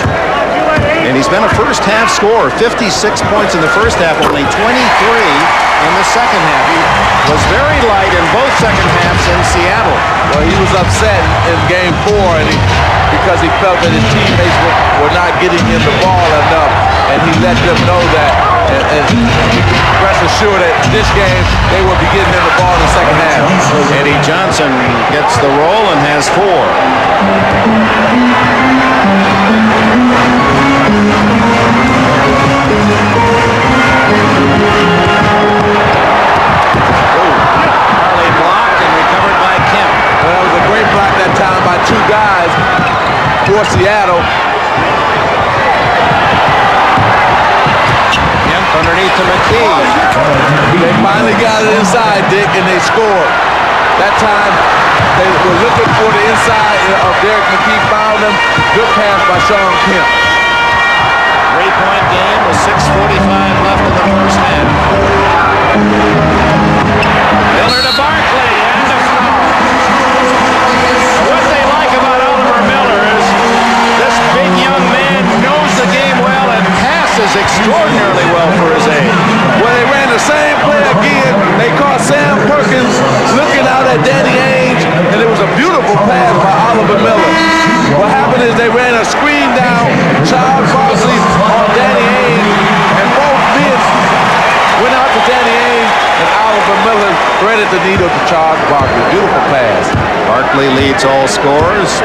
And he's been a first half scorer, 56 points in the first half, only 23 in the second half. He was very light in both second halves in Seattle. Well, he was upset in game 4 because he felt that his teammates were not getting him the ball enough, and he let them know that. And you can rest assured that this game they will be getting him the ball in the second half. Eddie Johnson gets the roll and has 4. Marley blocked and recovered by Kemp. Well, that was a great block that time by 2 guys for Seattle. Kemp underneath to McKee. They finally got it inside, Dick, and they scored. That time, they were looking for the inside of Derek McKee, found them. Good pass by Sean Kemp. 3-point game with 6:45 left in the first half. Miller to Barkley and the foul. What they like about Oliver Miller is this big young man knows the game well and passes extraordinarily well Oliver Miller. What happened is they ran a screen down, Charles Barkley on Danny Ainge, and both men went out to Danny Ainge, and Oliver Miller threaded the needle to Charles Barkley. Beautiful pass. Barkley leads all scorers,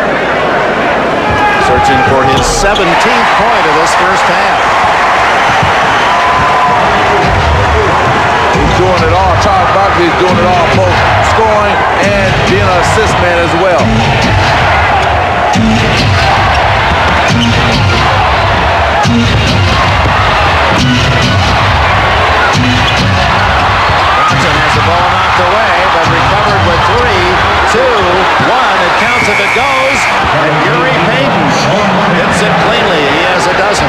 searching for his 17th point of this first half. He's doing it all. Charles Barkley is doing it all, both scoring and being an assist man as well. Johnson has the ball knocked away, but recovered with 3, 2, 1. It counts if it goes, and Gary Payton hits it cleanly. He has a dozen.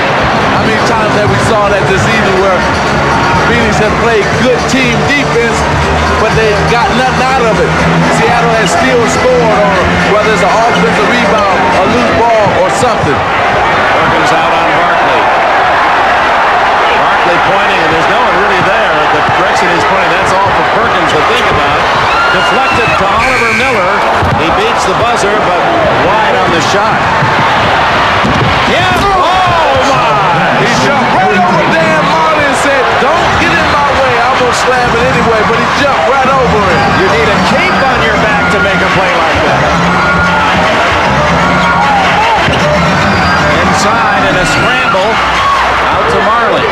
How many times have we saw that this evening where Phoenix have played good team defense, but they got nothing out of it? Seattle has still scored on them, whether it's an offensive rebound, a loose ball, or something. Perkins out on Barkley. Barkley pointing, and there's no one really there at the direction he's pointing. That's all for Perkins to think about. Deflected to Oliver Miller. He beats the buzzer, but wide on the shot. Yeah! Oh, my! He jumped right over Dan Marley and said, "Don't get in my way. I'm going to slam it anyway," but he jumped right over him. You need a cape on your back to make a play like that. Inside in a scramble. Out to Marley.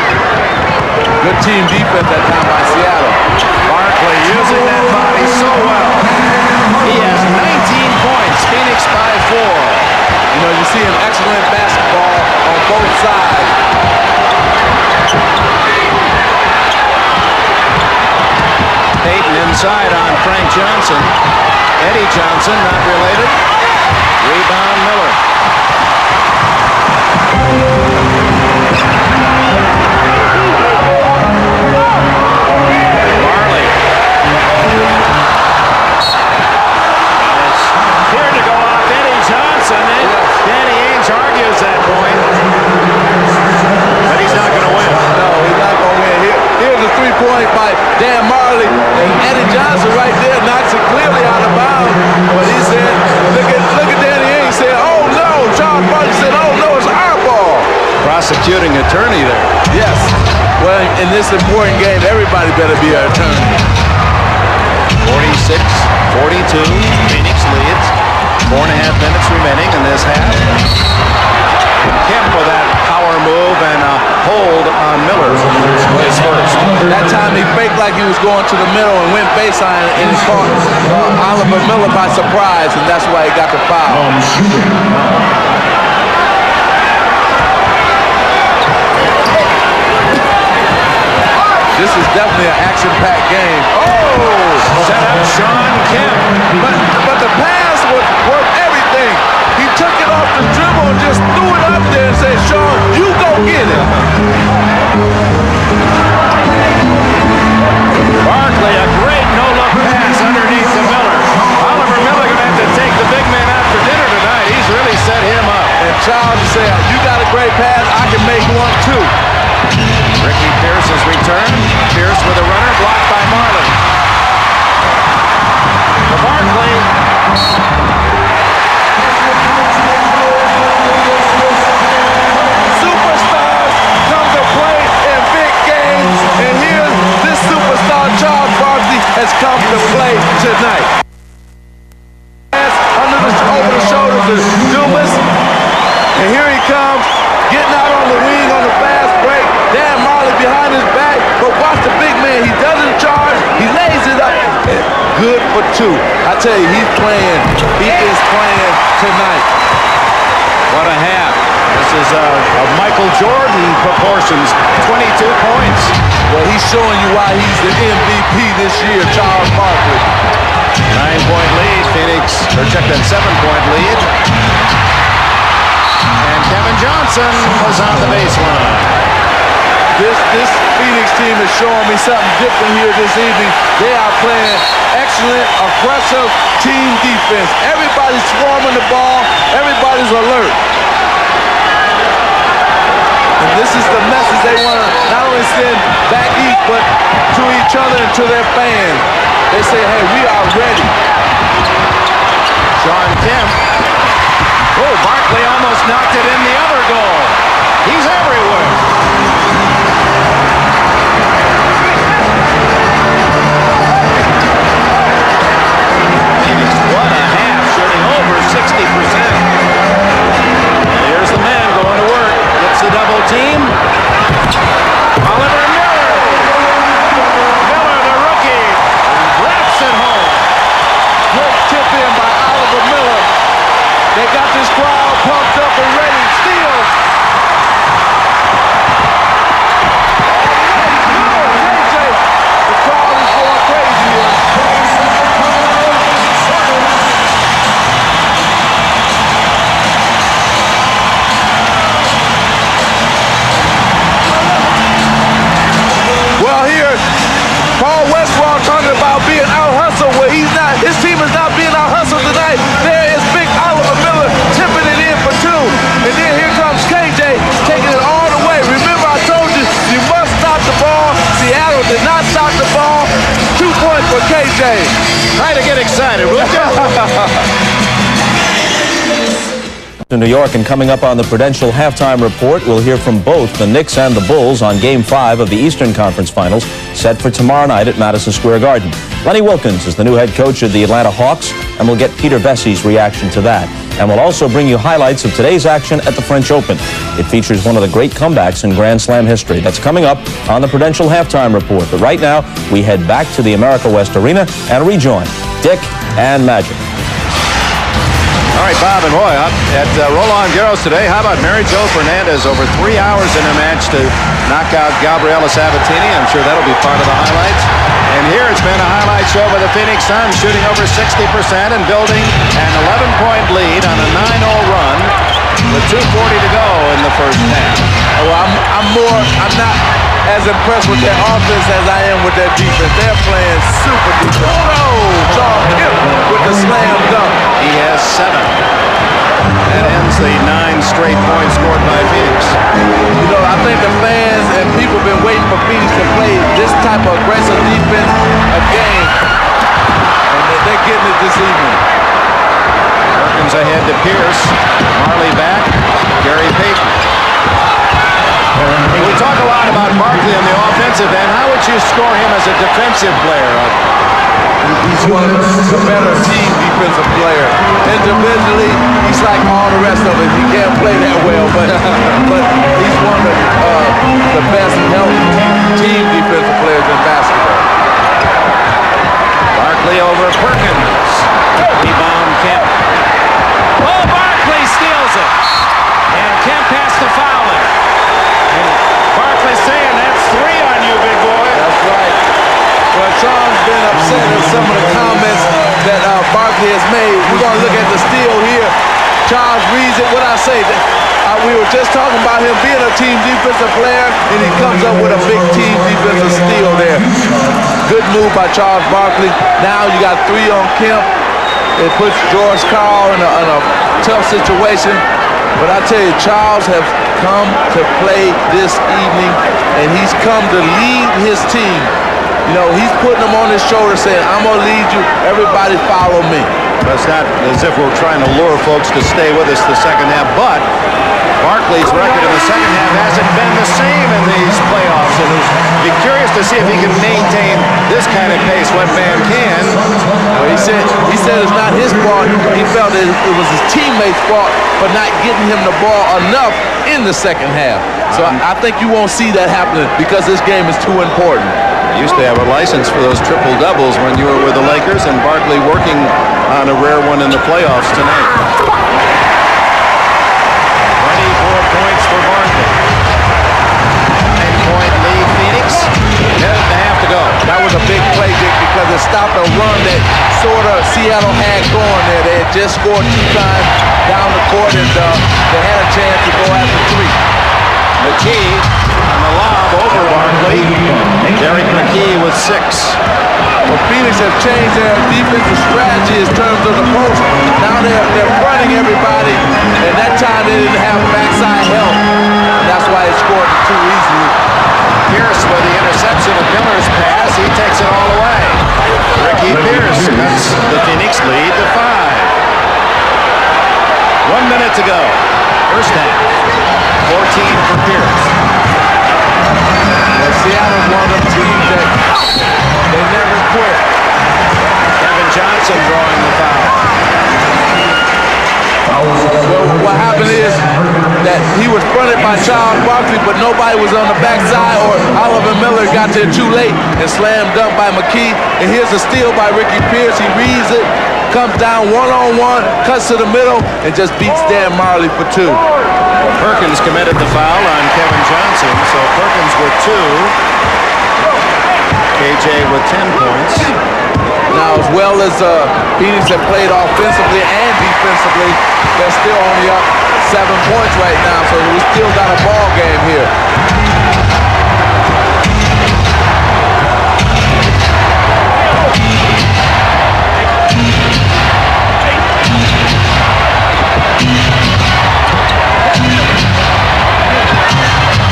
Good team defense that time by Seattle. Barkley using that body so well. He has 19 points. Phoenix by 4. You know, you see an excellent basketball on both sides. Payton inside on Frank Johnson. Eddie Johnson, not related. Rebound Miller. Marley. It's here to go off Eddie Johnson. And Danny Ainge argues that point. But he's not going to win. No, he's not going to win. Here's a three-point by Dan Marley. And Eddie Johnson right there knocks it clearly out of bounds. But he said, look at Danny Ainge. Said, "Oh no." Charles Barkley said, "Oh no, it's our ball." Prosecuting attorney there. Yes. Well, in this important game, everybody better be an attorney. 46-42. Phoenix leads. 4.5 minutes remaining in this half. Kemp with that power move and a hold on Miller. His first. That time he faked like he was going to the middle and went baseline, and he caught Oliver Miller by surprise, and that's why he got the foul. This is definitely an action-packed game. Oh! Set up Sean Kemp. But the pass was worth everything. He took it off the dribble and just threw it up there and said, "Sean, you go get it." Barkley, a great no-look pass underneath to Miller. Oliver Miller going to have to take the big man out for dinner tonight. He's really set him up. And Charles said, "You got a great pass. I can make one too." Ricky Pierce's return. Pierce with a runner, blocked by Marley. To Barkley. Superstars come to play in big games, and here's this superstar, Charles Barkley, has come to play tonight. Over the shoulders of Dumas, and here he comes, getting out on the wing on the fast break. Dan Marley behind his back, but watch the big man. He doesn't charge. He lays it up. Good for 2. I tell you, he's playing. He is playing tonight. What a half. This is of Michael Jordan proportions. 22 points. Well, he's showing you why he's the MVP this year, Charles Barkley. 9-point lead. Phoenix, or check that 7-point lead. And Kevin Johnson was on the baseline. This Phoenix team is showing me something different here this evening. They are playing excellent, aggressive team defense. Everybody's swarming the ball. Everybody's alert. And this is the message they want to not only send back east, but to each other and to their fans. They say, "Hey, we are ready." Sean Kemp They got this crowd pumped up and ready. Steal. KJ. The crowd is going crazy here. Well, here, Paul Westphal talking about being out-hustled where he's not. His team is not being out-hustled tonight. There is big Oliver Miller tipping it in for two. And then here comes KJ taking it all the way. Remember, I told you, you must stop the ball. Seattle did not stop the ball. 2 points for KJ. Try to get excited, will you? To New York, and coming up on the Prudential Halftime Report, we'll hear from both the Knicks and the Bulls on Game 5 of the Eastern Conference Finals, set for tomorrow night at Madison Square Garden. Lenny Wilkins is the new head coach of the Atlanta Hawks, and we'll get Peter Vessey's reaction to that. And we'll also bring you highlights of today's action at the French Open. It features one of the great comebacks in Grand Slam history. That's coming up on the Prudential Halftime Report. But right now, we head back to the America West Arena and rejoin Dick and Magic. All right, Bob and Roy, up at Roland Garros today. How about Mary Jo Fernandez over 3 hours in a match to knock out Gabriela Sabatini? I'm sure that'll be part of the highlights. And here it's been a highlight show by the Phoenix Suns, shooting over 60% and building an 11-point lead on a 9-0 run with 2:40 to go in the first half. Well, I'm not as impressed with their offense as I am with their defense. They're playing super defense. Oh, Charles Kemp with the slam dunk. He has 7. That ends the 9 straight points scored by Phoenix. You know, I think the fans and people have been waiting for Phoenix to play this type of aggressive defense again. And they're getting it this evening. Perkins ahead to Pierce. Marley back. Gary Payton. We talk a lot about Barkley on the offensive end. How would you score him as a defensive player? He's one of the better team defensive players. Individually, he's like all the rest of it. He can't play that well, but he's one of the best healthy team defensive players in basketball. Barkley over Perkins. Rebound Kemp. Oh, Barkley steals it. And Kemp has to foul it. And Barkley saying, that's 3 on you, big boy. That's right. Well, Sean's been upset at some of the comments that Barkley has made. We're going to look at the steal here. Charles reads it. What I say, we were just talking about him being a team defensive player, and he comes up with a big team defensive steal there. Good move by Charles Barkley. Now you got 3 on Kemp. It puts George Karl in a tough situation. But I tell you, Charles has come to play this evening, and he's come to lead his team. You know, he's putting them on his shoulder saying, I'm going to lead you. Everybody follow me. But it's not as if we're trying to lure folks to stay with us the second half. But Barkley's record in the second half hasn't been the same in these playoffs. And it'll be curious to see if he can maintain this kind of pace. What man can. Well, he said it's not his fault. He felt that it was his teammates' fault for not getting him the ball enough in the second half. So I think you won't see that happening because this game is too important. You used to have a license for those triple doubles when you were with the Lakers, and Barkley working on a rare one in the playoffs tonight. 24 points for Barkley. 9-point lead Phoenix. Minute and a half to go. That was a big play, Dick, because it stopped a run that sort of Seattle had going there. They had just scored 2 times down the court, and they had a chance to go after 3. McKee on the lob over Barkley. Derek McKee with 6. Well, Phoenix have changed their defensive strategy in terms of the post. Now they're fronting everybody, and that time they didn't have backside help. And that's why they scored the 2 easily. Pierce with the interception of Miller's pass. He takes it all away. Ricky Pierce cuts the Phoenix lead to 5. 1 minute to go. First half. 14 for Pierce. Well, Seattle's one of them teams that they never quit. Kevin Johnson drawing the foul. Well, what happened is that he was fronted by Charles Barkley, but nobody was on the backside, or Oliver Miller got there too late and slam dunked by McKee. And here's a steal by Ricky Pierce. He reads it, comes down one-on-one, cuts to the middle, and just beats Dan Marley for 2. Perkins committed the foul on Kevin Johnson, so Perkins with 2. KJ with 10 points. Now, as well as Phoenix have played offensively and defensively, they're still only up 7 points right now, so we still got a ball game here.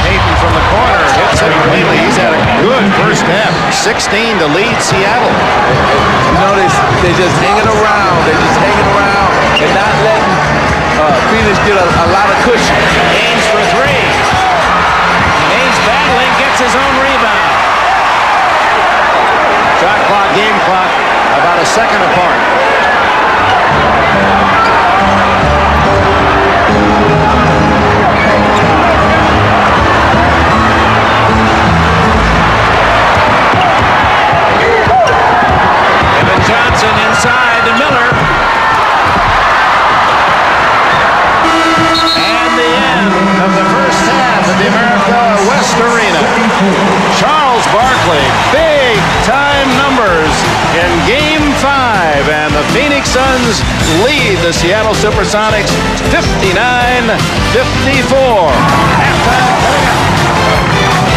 Hayden from the corner hits it completely. He's had a good first half. 16 to lead Seattle. You know, they're just hanging around. They're just hanging around and not letting Phoenix get a lot of cushion. Haynes for 3. Haynes battling, gets his own rebound. Shot clock, game clock, about a second apart. Johnson inside to Miller. And the end of the first half at the America West Arena. Charles Barkley, big time numbers in Game 5. And the Phoenix Suns lead the Seattle SuperSonics 59-54. Halftime coming up.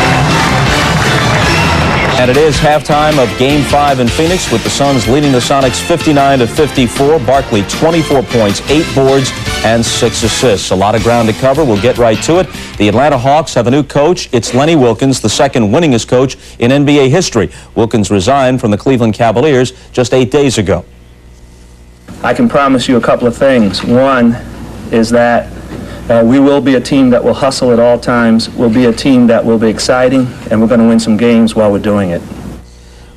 And it is halftime of Game 5 in Phoenix, with the Suns leading the Sonics 59-54. Barkley, 24 points, 8 boards, and 6 assists. A lot of ground to cover. We'll get right to it. The Atlanta Hawks have a new coach. It's Lenny Wilkens, the second winningest coach in NBA history. Wilkens resigned from the Cleveland Cavaliers just 8 days ago. I can promise you a couple of things. One is that we will be a team that will hustle at all times. We'll be a team that will be exciting, and we're going to win some games while we're doing it.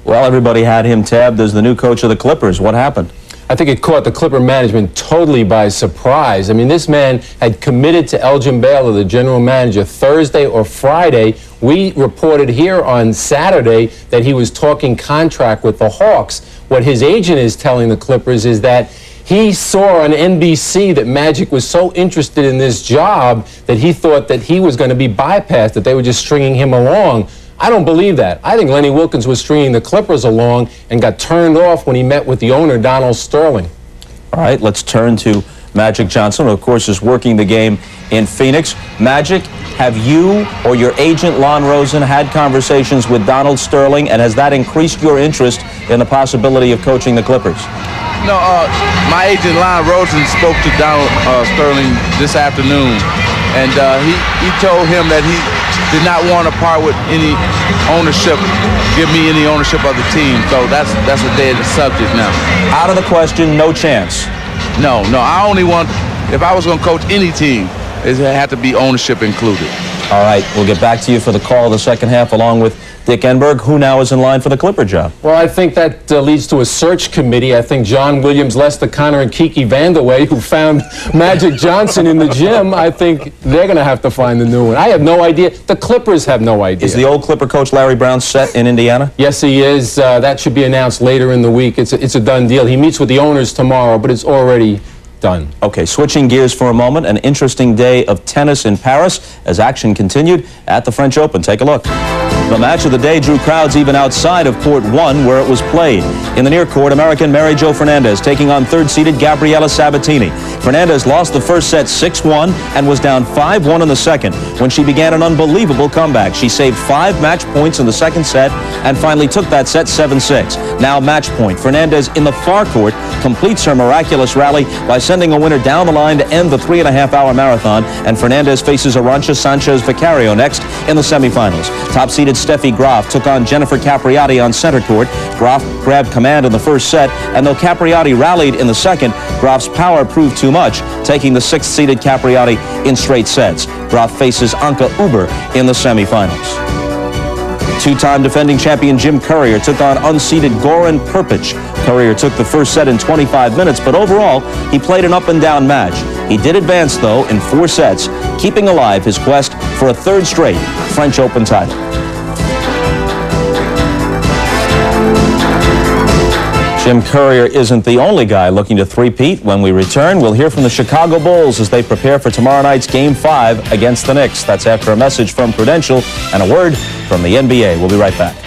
Well, everybody had him tabbed as the new coach of the Clippers. What happened? I think it caught the Clipper management totally by surprise. I mean, this man had committed to Elgin Baylor, the general manager, Thursday or Friday. We reported here on Saturday that he was talking contract with the Hawks. What his agent is telling the Clippers is that he saw on NBC that Magic was so interested in this job that he thought that he was going to be bypassed, that they were just stringing him along. I don't believe that. I think Lenny Wilkens was stringing the Clippers along and got turned off when he met with the owner, Donald Sterling. All right, let's turn to Magic Johnson, who, of course, is working the game in Phoenix. Magic, have you or your agent, Lon Rosen, had conversations with Donald Sterling, and has that increased your interest in the possibility of coaching the Clippers? No, my agent, Lon Rosen, spoke to Donald Sterling this afternoon, and he told him that he did not want to part with any ownership, give me any ownership of the team. So that's a dead subject now. Out of the question, no chance. No, I only want, if I was going to coach any team, it had to be ownership included. All right, we'll get back to you for the call of the second half, along with Dick Enberg, who now is in line for the Clipper job. Well, I think that leads to a search committee. I think John Williams, Lester Connor, and Kiki Vandeweghe, who found Magic Johnson in the gym, I think they're going to have to find the new one. I have no idea. The Clippers have no idea. Is the old Clipper coach Larry Brown set in Indiana? Yes, he is. That should be announced later in the week. It's a done deal. He meets with the owners tomorrow, but it's already done. Okay, switching gears for a moment, an interesting day of tennis in Paris as action continued at the French Open. Take a look. The match of the day drew crowds even outside of Court 1, where it was played. In the near court, American Mary Jo Fernandez taking on third-seeded Gabriela Sabatini. Fernandez lost the first set 6-1 and was down 5-1 in the second when she began an unbelievable comeback. She saved 5 match points in the second set and finally took that set 7-6. Now match point. Fernandez in the far court completes her miraculous rally by sending a winner down the line to end the 3.5-hour marathon, and Fernandez faces Arantxa Sanchez Vicario next in the semifinals. Top-seeded Steffi Graf took on Jennifer Capriati on center court. Graf grabbed command in the first set, and though Capriati rallied in the second, Graf's power proved too much, taking the 6th-seeded Capriati in straight sets. Graf faces Anke Huber in the semifinals. Two-time defending champion Jim Courier took on unseeded Goran Perpic. Courier took the first set in 25 minutes, but overall, he played an up-and-down match. He did advance, though, in 4 sets, keeping alive his quest for a third straight French Open title. Jim Courier isn't the only guy looking to three-peat. When we return, we'll hear from the Chicago Bulls as they prepare for tomorrow night's Game 5 against the Knicks. That's after a message from Prudential and a word from the NBA. We'll be right back.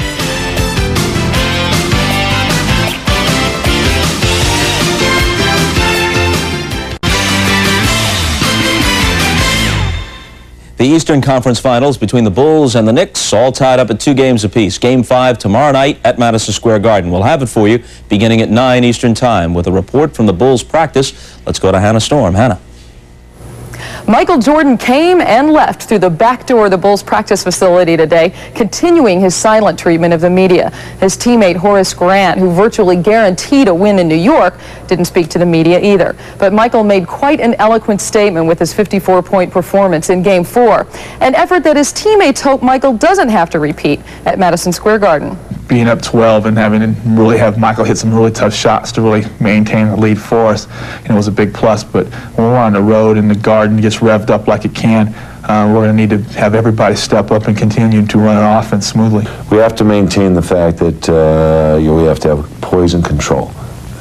The Eastern Conference Finals between the Bulls and the Knicks all tied up at 2 games apiece. Game 5 tomorrow night at Madison Square Garden. We'll have it for you beginning at 9 Eastern Time with a report from the Bulls practice. Let's go to Hannah Storm. Hannah. Michael Jordan came and left through the back door of the Bulls practice facility today, continuing his silent treatment of the media. His teammate Horace Grant, who virtually guaranteed a win in New York, didn't speak to the media either. But Michael made quite an eloquent statement with his 54-point performance in Game 4, an effort that his teammates hope Michael doesn't have to repeat at Madison Square Garden. Being up 12 and having to really have Michael hit some really tough shots to really maintain the lead for us, it was a big plus. But when we're on the road and the Garden gets revved up like it can, we're going to need to have everybody step up and continue to run an offense smoothly. We have to maintain the fact that we have to have poise and control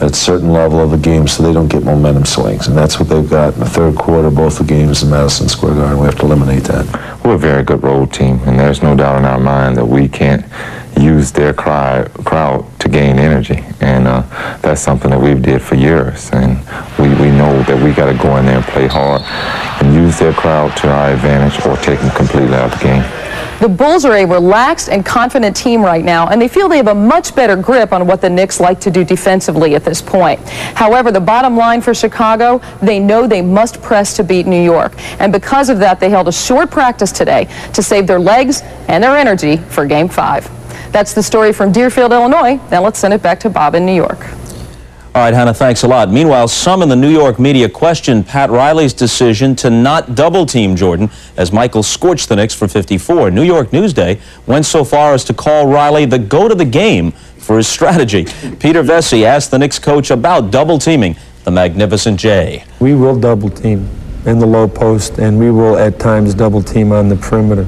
at a certain level of the game so they don't get momentum swings. And that's what they've got in the third quarter, both the games in Madison Square Garden. We have to eliminate that. We're a very good road team, and there's no doubt in our mind that we can't use their crowd to gain energy. And that's something that we've did for years. And we know that we got to go in there and play hard and use their crowd to our advantage or take them completely out of the game. The Bulls are a relaxed and confident team right now, and they feel they have a much better grip on what the Knicks like to do defensively at this point. However, the bottom line for Chicago, they know they must press to beat New York. And because of that, they held a short practice today to save their legs and their energy for Game 5. That's the story from Deerfield, Illinois. Now let's send it back to Bob in New York. All right, Hannah, thanks a lot. Meanwhile, some in the New York media questioned Pat Riley's decision to not double-team Jordan as Michael scorched the Knicks for 54. New York Newsday went so far as to call Riley the goat of the game for his strategy. Peter Vesey asked the Knicks coach about double-teaming the Magnificent J. We will double-team in the low post, and we will at times double-team on the perimeter.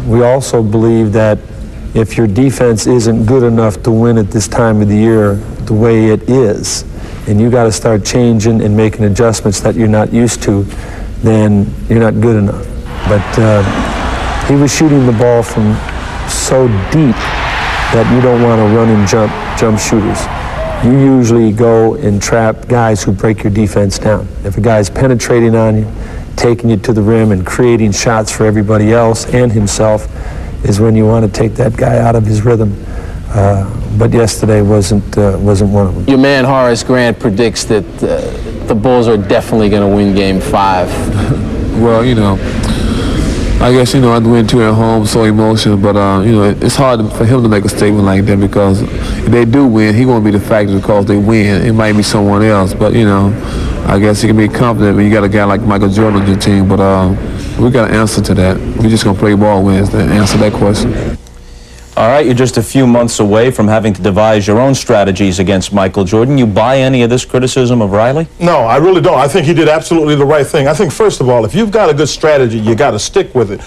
We also believe that if your defense isn't good enough to win at this time of the year the way it is, and you got to start changing and making adjustments that you're not used to, then you're not good enough. But he was shooting the ball from so deep that you don't want to run and jump shooters. You usually go and trap guys who break your defense down. If a guy's penetrating on you, taking you to the rim and creating shots for everybody else and himself, is when you want to take that guy out of his rhythm. But yesterday wasn't one of them. Your man Horace Grant predicts that the Bulls are definitely going to win Game 5. Well, I guess, I'd win 2 at home, so emotional, but, it's hard for him to make a statement like that because if they do win, he won't be the factor because they win. It might be someone else, but, I guess he can be confident when you got a guy like Michael Jordan on your team, but we got an answer to that. We're just going to play ball Wednesday and answer that question. All right, you're just a few months away from having to devise your own strategies against Michael Jordan. You buy any of this criticism of Riley? No, I really don't. I think he did absolutely the right thing. I think, first of all, if you've got a good strategy, you got to stick with it.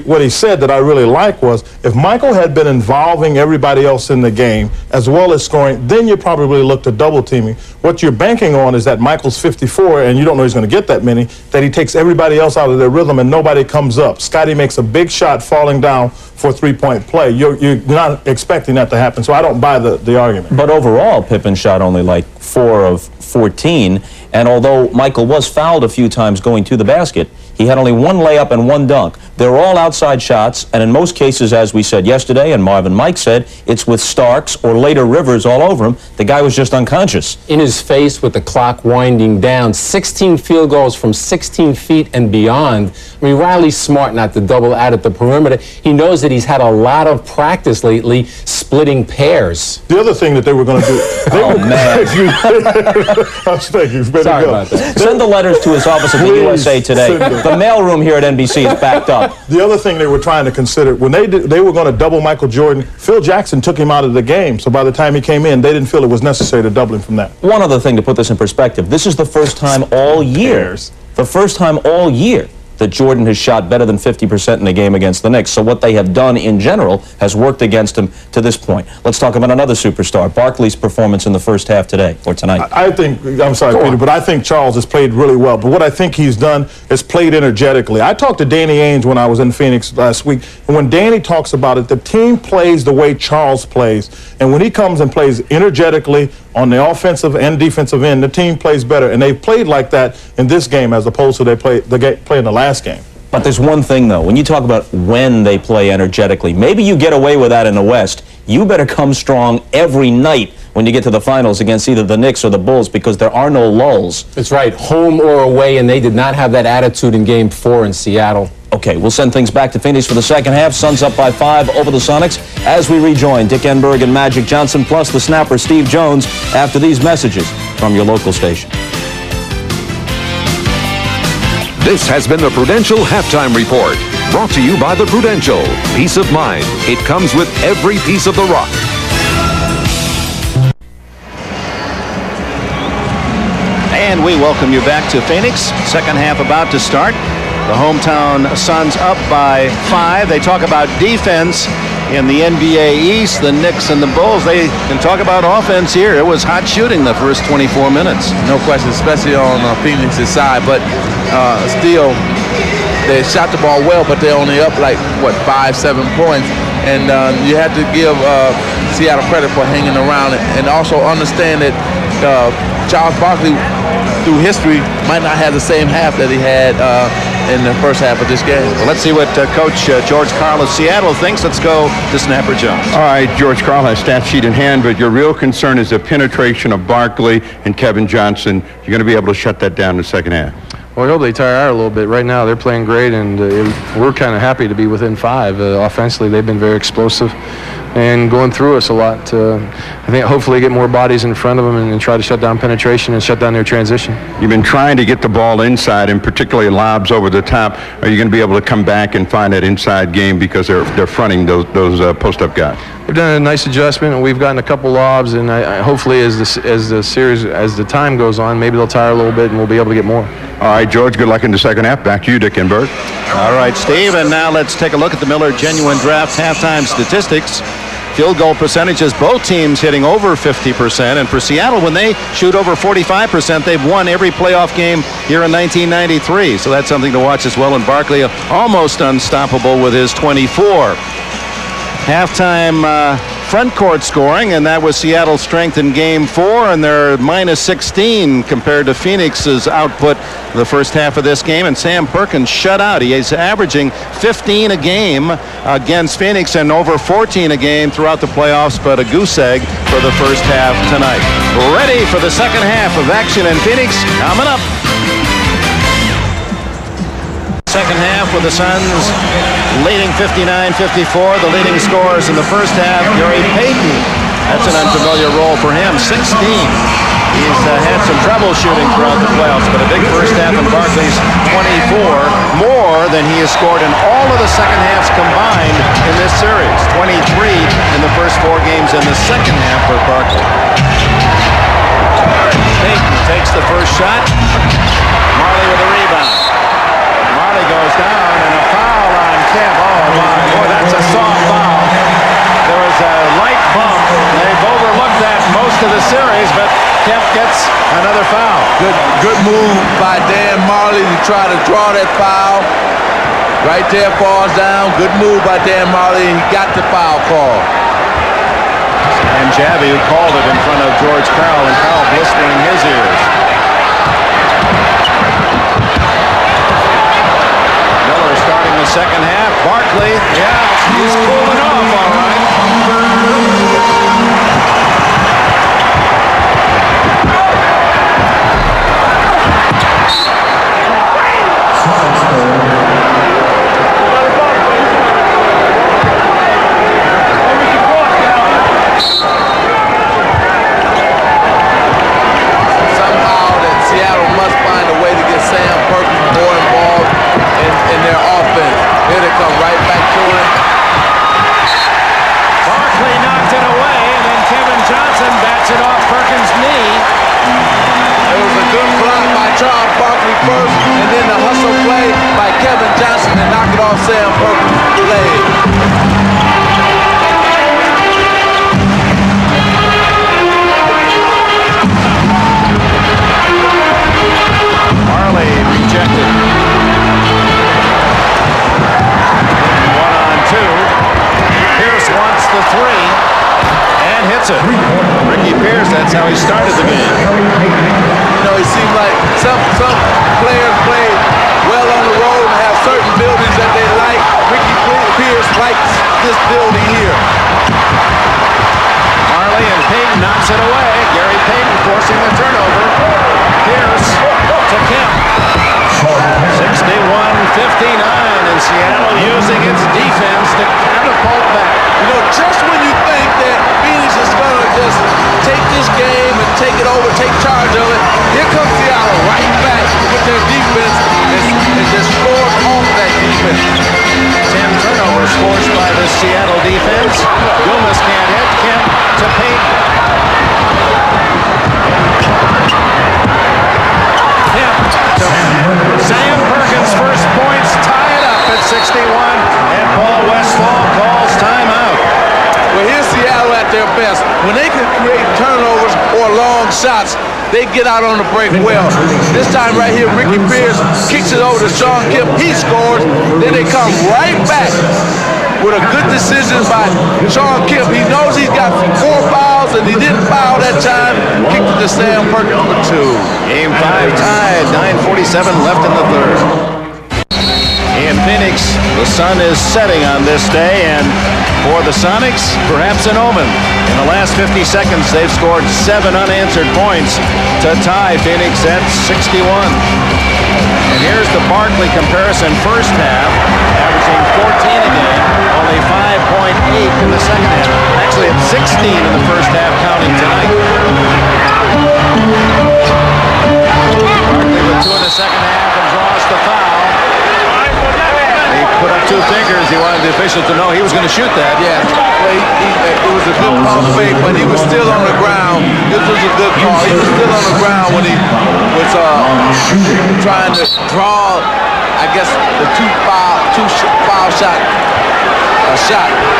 What he said that I really like was, if Michael had been involving everybody else in the game, as well as scoring, then you probably look to double teaming. What you're banking on is that Michael's 54, and you don't know he's going to get that many, that he takes everybody else out of their rhythm and nobody comes up. Scotty makes a big shot falling down for a three-point play. You're not expecting that to happen, so I don't buy the argument. But overall, Pippen shot only like 4 of 14, and although Michael was fouled a few times going to the basket, he had only 1 layup and 1 dunk. They're all outside shots, and in most cases, as we said yesterday, and Marvin Mike said, it's with Starks or later Rivers all over him. The guy was just unconscious. In his face with the clock winding down, 16 field goals from 16 feet and beyond. I mean, Riley's smart not to double out at the perimeter. He knows that he's had a lot of practice lately splitting pairs. The other thing that they were going to do... man. I was thinking, Sorry about that. Send the letters to his office at the USA Today. The mailroom here at NBC is backed up. The other thing they were trying to consider, when they were going to double Michael Jordan, Phil Jackson took him out of the game. So by the time he came in, they didn't feel it was necessary to double him from that. One other thing to put this in perspective. This is the first time all year. The first time all year that Jordan has shot better than 50% in the game against the Knicks. So what they have done in general has worked against him to this point. Let's talk about another superstar, Barkley's performance in the first half today, or tonight. I think, I'm sorry, Peter, but I think Charles has played really well. But what I think he's done is played energetically. I talked to Danny Ainge when I was in Phoenix last week, and when Danny talks about it, the team plays the way Charles plays. And when he comes and plays energetically on the offensive and defensive end, the team plays better. And they've played like that in this game as opposed to they play in the last game. But there's one thing, though. When you talk about when they play energetically, maybe you get away with that in the West. You better come strong every night when you get to the finals against either the Knicks or the Bulls, because there are no lulls. That's right, home or away, and they did not have that attitude in Game 4 in Seattle. Okay, we'll send things back to Phoenix for the second half. Suns up by 5 over the Sonics as we rejoin Dick Enberg and Magic Johnson, plus the snapper Steve Jones, after these messages from your local station. This has been the Prudential Halftime Report, brought to you by the Prudential. Peace of mind. It comes with every piece of the rock. And we welcome you back to Phoenix. Second half about to start. The hometown Suns up by 5. They talk about defense in the NBA East, the Knicks and the Bulls. They can talk about offense here. It was hot shooting the first 24 minutes. No question, especially on Phoenix's side. But still, they shot the ball well, but they're only up like, 5-7 points. And you have to give Seattle credit for hanging around and also understand that Charles Barkley, through history, might not have the same half that he had in the first half of this game. Well, let's see what Coach George Karl of Seattle thinks. Let's go to Snapper Jones. All right, George Karl has stat sheet in hand, but your real concern is the penetration of Barkley and Kevin Johnson. You're going to be able to shut that down in the second half. Well, I hope they tire out a little bit. Right now, they're playing great, and we're kind of happy to be within 5. Offensively, they've been very explosive and going through us a lot. I think hopefully get more bodies in front of them and try to shut down penetration and shut down their transition. You've been trying to get the ball inside, and particularly lobs over the top. Are you going to be able to come back and find that inside game because they're fronting those post-up guys? They've done a nice adjustment, and we've gotten a couple lobs, and I hopefully as the time goes on, maybe they'll tire a little bit and we'll be able to get more. All right, George, good luck in the second half. Back to you, Dick Enberg. All right, Steve, and now let's take a look at the Miller Genuine Draft halftime statistics. Field goal percentages, both teams hitting over 50%. And for Seattle, when they shoot over 45%, they've won every playoff game here in 1993. So that's something to watch as well. And Barkley almost unstoppable with his 24. Halftime front court scoring, and that was Seattle's strength in Game 4, and they're minus 16 compared to Phoenix's output the first half of this game. And Sam Perkins shut out. He is averaging 15 a game against Phoenix and over 14 a game throughout the playoffs, but a goose egg for the first half tonight. Ready for the second half of action in Phoenix coming up. Second half with the Suns leading 59-54. The leading scorers in the first half, Gary Payton. That's an unfamiliar role for him, 16. He's had some trouble shooting throughout the playoffs, but a big first half in Barkley's 24, more than he has scored in all of the second halves combined in this series. 23 in the first 4 games in the second half for Barkley. Payton takes the first shot. Marley with a rebound. Goes down, and a foul on Kemp. Oh, my boy, that's a soft foul. There was a light bump. They've overlooked that most of the series, but Kemp gets another foul. Good move by Dan Marley to try to draw that foul. Right there, falls down. Good move by Dan Marley, and he got the foul call. And Javi, who called it in front of George Karl, and Karl blistering his ears. Starting the second half, Barkley, he's cooling off all right. Somehow that Seattle must find a way to get Sam Perkins more involved in their offense. Here they come right back to him. play by Kevin Johnson and knock it off Sam Perkins' leg. Marley rejected. 1-on-2. Pierce wants the three and hits it. Ricky Pierce, that's how he started the game. You know, it seems like some players play well on the road and have certain buildings that they like. Ricky Pierce likes this building here. Marley and Payton knocks it away. Gary Payton forcing the turnover. Pierce to Kemp. 61-59, and Seattle using its defense to catapult back. You know, just when you think that Phoenix is going to just take this game and take it over, take charge of it, here comes Seattle right back with their defense and just scores off that defense. 10 turnovers forced by the Seattle defense. Dumas can't hit. Kemp to Payton. Kemp to Sam Perkins' first points, tie it up at 61, and Paul Westphal calls timeout. Well, here's Seattle at their best. When they can create turnovers or long shots, they get out on the break well. This time right here, Ricky Pierce kicks it over to Sean Kemp. He scores. Then they come right back with a good decision by Sean Kemp. He knows he's got 4 fouls, and he didn't foul that time. Kicked it to Sam Perkins for 2. Game 5 tied, 9:47 left in the third. In Phoenix, the sun is setting on this day, and for the Sonics, perhaps an omen. In the last 50 seconds, they've scored 7 unanswered points to tie Phoenix at 61. And here's the Barkley comparison first half, averaging 14 a game, only 5.8 in the second half. Actually, it's 16 in the first half, counting tonight. Barkley with 2 in the second half and draws the foul. He put up 2 fingers. He wanted the official to know he was going to shoot that. Yeah, well, it was a good pump fake, but he was still on the ground. This was a good call. He was still on the ground when he was trying to draw, I guess, the two foul shot.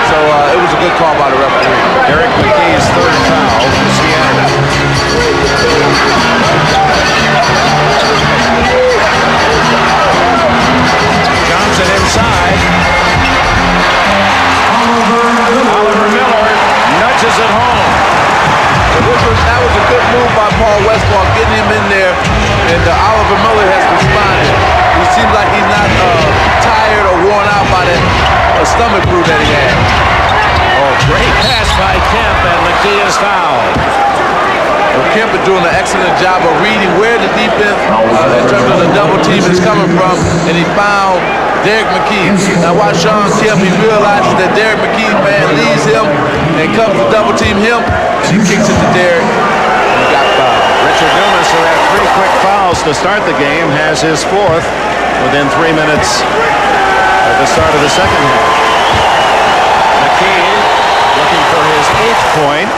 So it was a good call by the referee. Derek McKee's 3rd foul for Seattle. Johnson inside. Oliver Miller nudges it home. So that was a good move by Paul Westphal, getting him in there, and Oliver Miller has responded. He seems like he's not tired or worn out by that stomach brew that he had. Oh, great pass by Kemp, and McKee is fouled. Well, Kemp is doing an excellent job of reading where the defense, in terms of the double team, is coming from, and he found Derek McKee. Now watch Sean Kemp. He realizes that Derek McKee's man leaves him and comes to double team him, and he kicks it to Derek, and he got fouled. Richard Dumas, who had 3 quick fouls to start the game, has his 4th within 3 minutes of the start of the second half. McKee looking for his 8th point,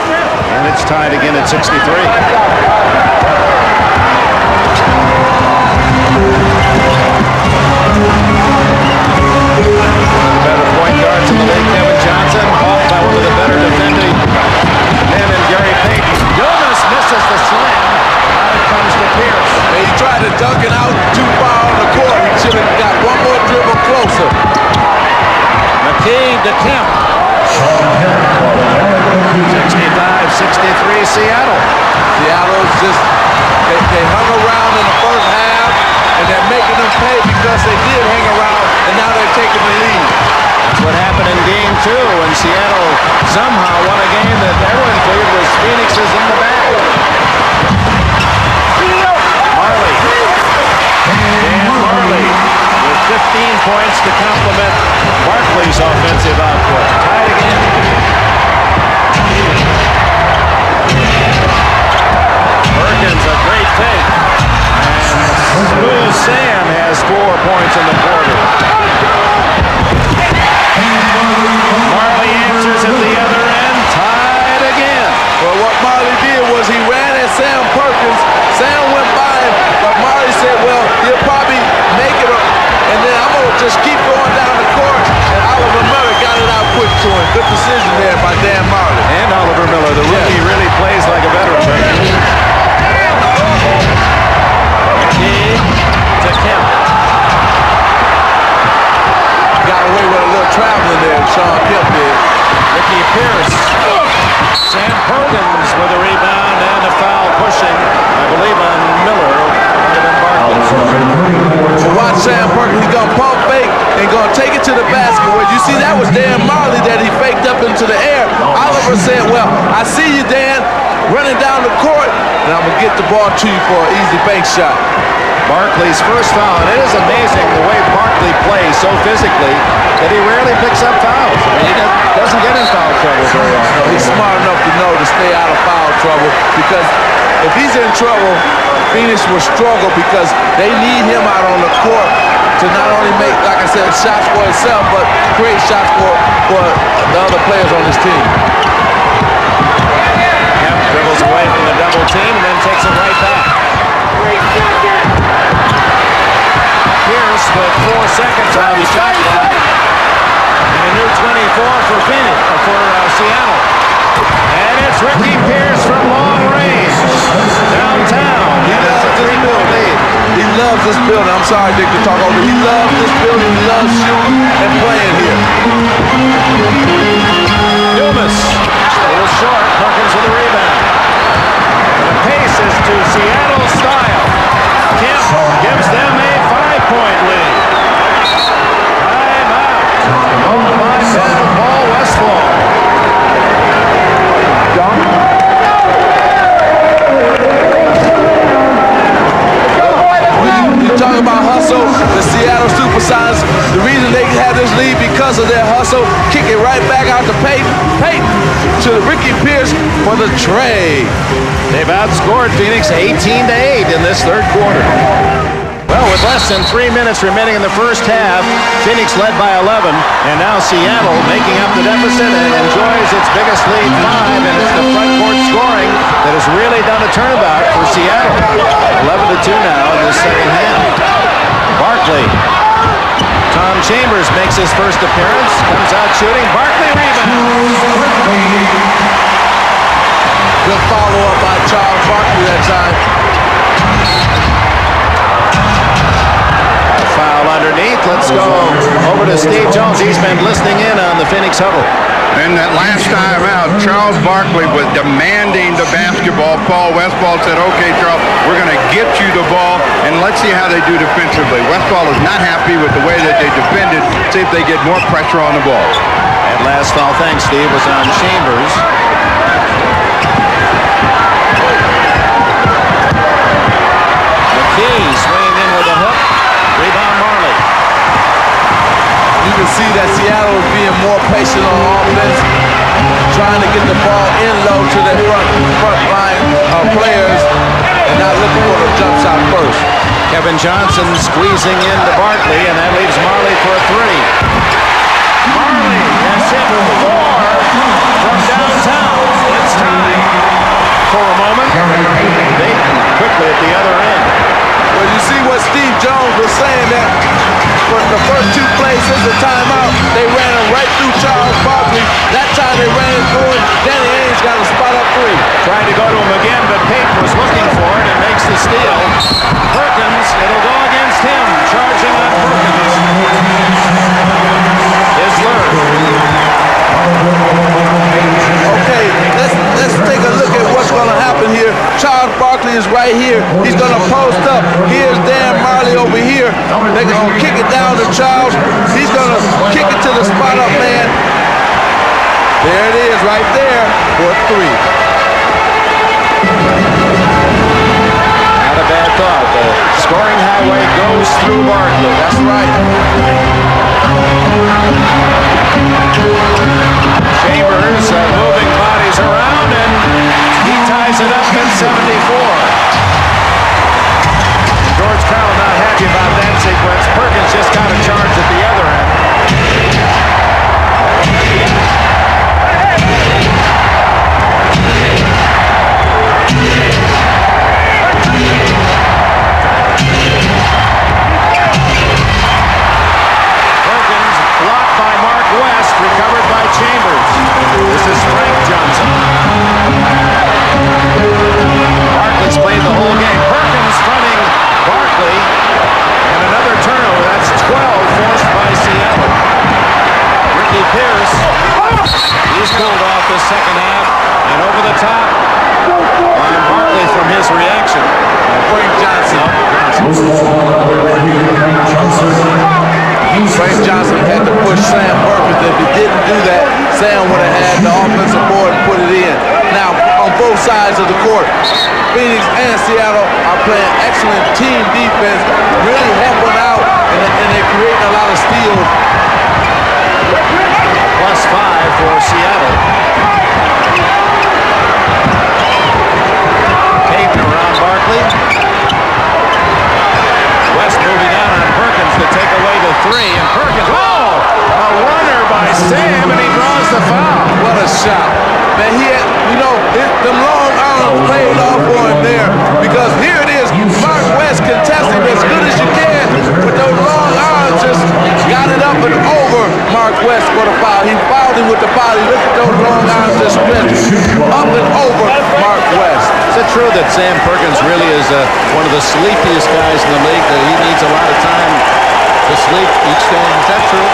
and it's tied again at 63. Better point guards in the league, Kevin Johnson, caught by one of the better defending men in Gary Payton. Dumas misses the slam. Out it comes to Pierce. And he tried to dunk it out too far on the court. He should have got one more dribble closer. McKee to Kemp. 65-63 Seattle. Seattle's just, they hung around in the first half, and they're making them pay because they did hang around, and now they're taking the lead. That's what happened in Game 2 when Seattle somehow won a game that everyone figured was Phoenix's in the bag. Marley. Dan Marley with 15 points to complement Barkley's offensive output. Tied again. Perkins, a great take. And Smooth Sam has 4 points in the quarter. Marley answers at the other end. Tied again. Well, what Marley did was he ran at Sam Perkins. Sam went by him, but Marley said, well, he'll probably make it I see you, Dan, running down the court, and I'm going to get the ball to you for an easy bank shot. Barkley's first foul, and it is amazing the way Barkley plays so physically that he rarely picks up fouls. I mean, he doesn't get in foul trouble very often. He's smart enough to know to stay out of foul trouble, because if he's in trouble, Phoenix will struggle because they need him out on the court to not only make, like I said, shots for himself, but create shots for the other players on his team. Yep, dribbles away from the double team and then takes it right back. Pierce with 4 seconds on the shot clock. And a new 24 for Seattle. And it's Ricky Pierce from long range. Downtown. He loves this building. He loves this building. I'm sorry, Dick, to talk over. He loves this building. He loves shooting and playing here. Dumas. A little short. Perkins with the rebound. The pace is to Seattle style. Kemp gives them a 5-point lead. Time out. Called by Paul Westphal. You talk about hustle, the Seattle SuperSonics, the reason they had this lead because of their hustle, kick it right back out to Peyton to Ricky Pierce for the trade. They've outscored Phoenix 18-8 in this third quarter. Well, with less than 3 minutes remaining in the first half, Phoenix led by 11, and now Seattle making up the deficit and enjoys its biggest lead 5, and it's the front court scoring that has really done a turnabout for Seattle. 11-2 now in the second half. Barkley. Tom Chambers makes his first appearance, comes out shooting. Barkley rebounds. Good follow-up by Charles Barkley that time. Foul underneath. Let's go over to Steve Jones. He's been listening in on the Phoenix huddle. And that last time out, Charles Barkley was demanding the basketball. Paul Westphal said, okay, Charles, we're going to get you the ball, and let's see how they do defensively. Westphal is not happy with the way that they defended. See if they get more pressure on the ball. That last foul, thanks, Steve, was on Chambers. McKee swinging in with a hook. Rebound Marley. You can see that Seattle is being more patient on offense, trying to get the ball in low to the front line players and not looking for the jump shot first. Kevin Johnson squeezing into Barkley, and that leaves Marley for a 3. Marley has hit 4 from downtown. It's time for a moment. Dayton quickly at the other end. Well, you see what Steve Jones was saying, that for the first 2 plays since the timeout, they ran him right through Charles Barkley. That time they ran it through him. Danny Ainge got a spot up 3. Tried to go to him again, but Peyton was looking for it and makes the steal. Perkins, it'll go against him. Charging on Perkins. Isler. Okay, let's take a look at what's going to happen here. Charles Barkley is right here. He's going to post up. Here's Dan Marley over here. They're going to kick it down to Charles. He's going to kick it to the spot up man. There it is right there for 3. Not a bad thought. The scoring highway goes through Barkley. That's right. Chambers moving bodies around, and he ties it up at 74. George Carroll not happy about that sequence. Perkins just got a charge at the other end. Perkins blocked by Mark West, recovered by Chambers. This is Frank Johnson. Barkley's played the whole game. Perkins fronting Barkley, and another turnover. That's 12 forced by Seattle. Ricky Pierce, he's cooled off this second half, and over the top on Barkley from his reaction. Frank Johnson. Frank Johnson had to push Sam Perkins. If he didn't do that, Sam would have had the offensive board and put it in. sides of the court. Phoenix and Seattle are playing excellent team defense, really helping out, and they're creating a lot of steals. +5 for Seattle. Payton around Barkley. West moving out on Perkins to take away the 3, and Perkins, a runner by Sam, and he draws the foul. What a shot. Man, he had, them long arms played off for him there, because here it is, Mark West contesting as good as you can, but those long arms just got it up and over Mark West for the foul. He fouled him with the body. Look at those long arms just stretched up and over Mark West. Is it true that Sam Perkins really is one of the sleepiest guys in the league, that he needs a lot of time to sleep each game? Is that true?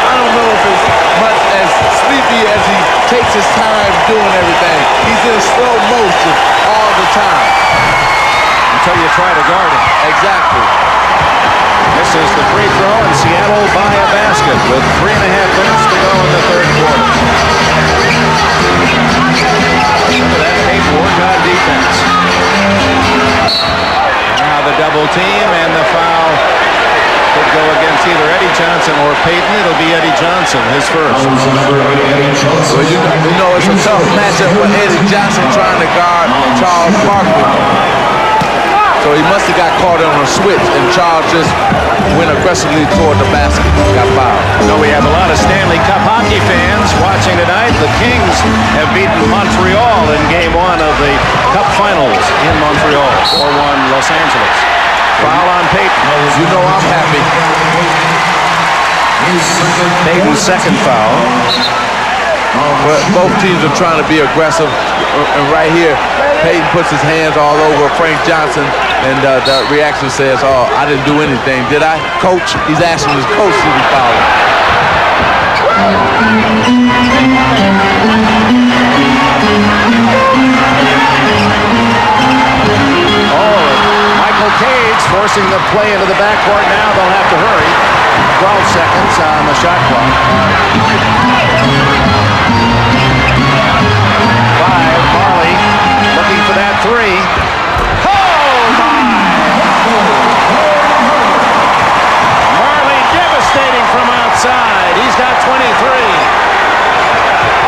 I don't know if it's much as sleepy as he takes his time doing everything. He's in slow motion all the time. Until you try to guard him. Exactly. This is the free throw, and Seattle by a basket with 3.5 minutes to go in the third quarter. Look at that Payton work on defense. Now the double team, and the foul could go against either Eddie Johnson or Payton. It'll be Eddie Johnson, his first. Well, you know it's a tough matchup for Eddie Johnson trying to guard Charles Barkley. So he must have got caught on a switch, and Charles just went aggressively toward the basket and got fouled. So we have a lot of Stanley Cup hockey fans watching tonight. The Kings have beaten Montreal in Game 1 of the Cup Finals in Montreal, 4-1 Los Angeles. Foul on Payton. You know I'm happy. Payton's second foul. But both teams are trying to be aggressive, and right here, Payton puts his hands all over Frank Johnson, and the reaction says, "Oh, I didn't do anything, did I, coach?" He's asking his coach to be fouled. Michael Cage forcing the play into the backcourt now. They'll have to hurry. 12 seconds on the shot clock. 5, Marley looking for that 3. Oh, my! Marley devastating from outside. He's got 23.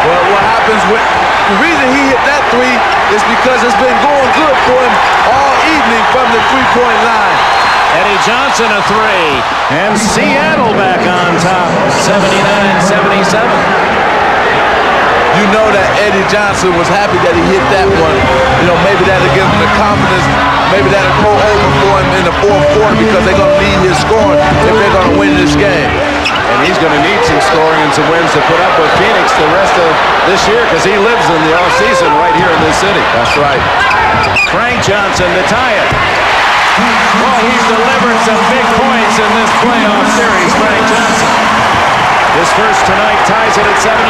Well, what happens with the reason he hit that 3 is because it's been going good for him all evening from the three-point line. Eddie Johnson a 3, and Seattle back on top, 79-77. You know that Eddie Johnson was happy that he hit that one. Maybe that'll give him the confidence. Maybe that'll go over for him in the fourth quarter, because they're going to need his scoring if they're going to win this game. And he's going to need some scoring and some wins to put up with Phoenix the rest of this year, because he lives in the offseason right here in this city. That's right. Frank Johnson to tie it. Well, he's delivered some big points in this playoff series, Frank Johnson. His first tonight ties it at 79.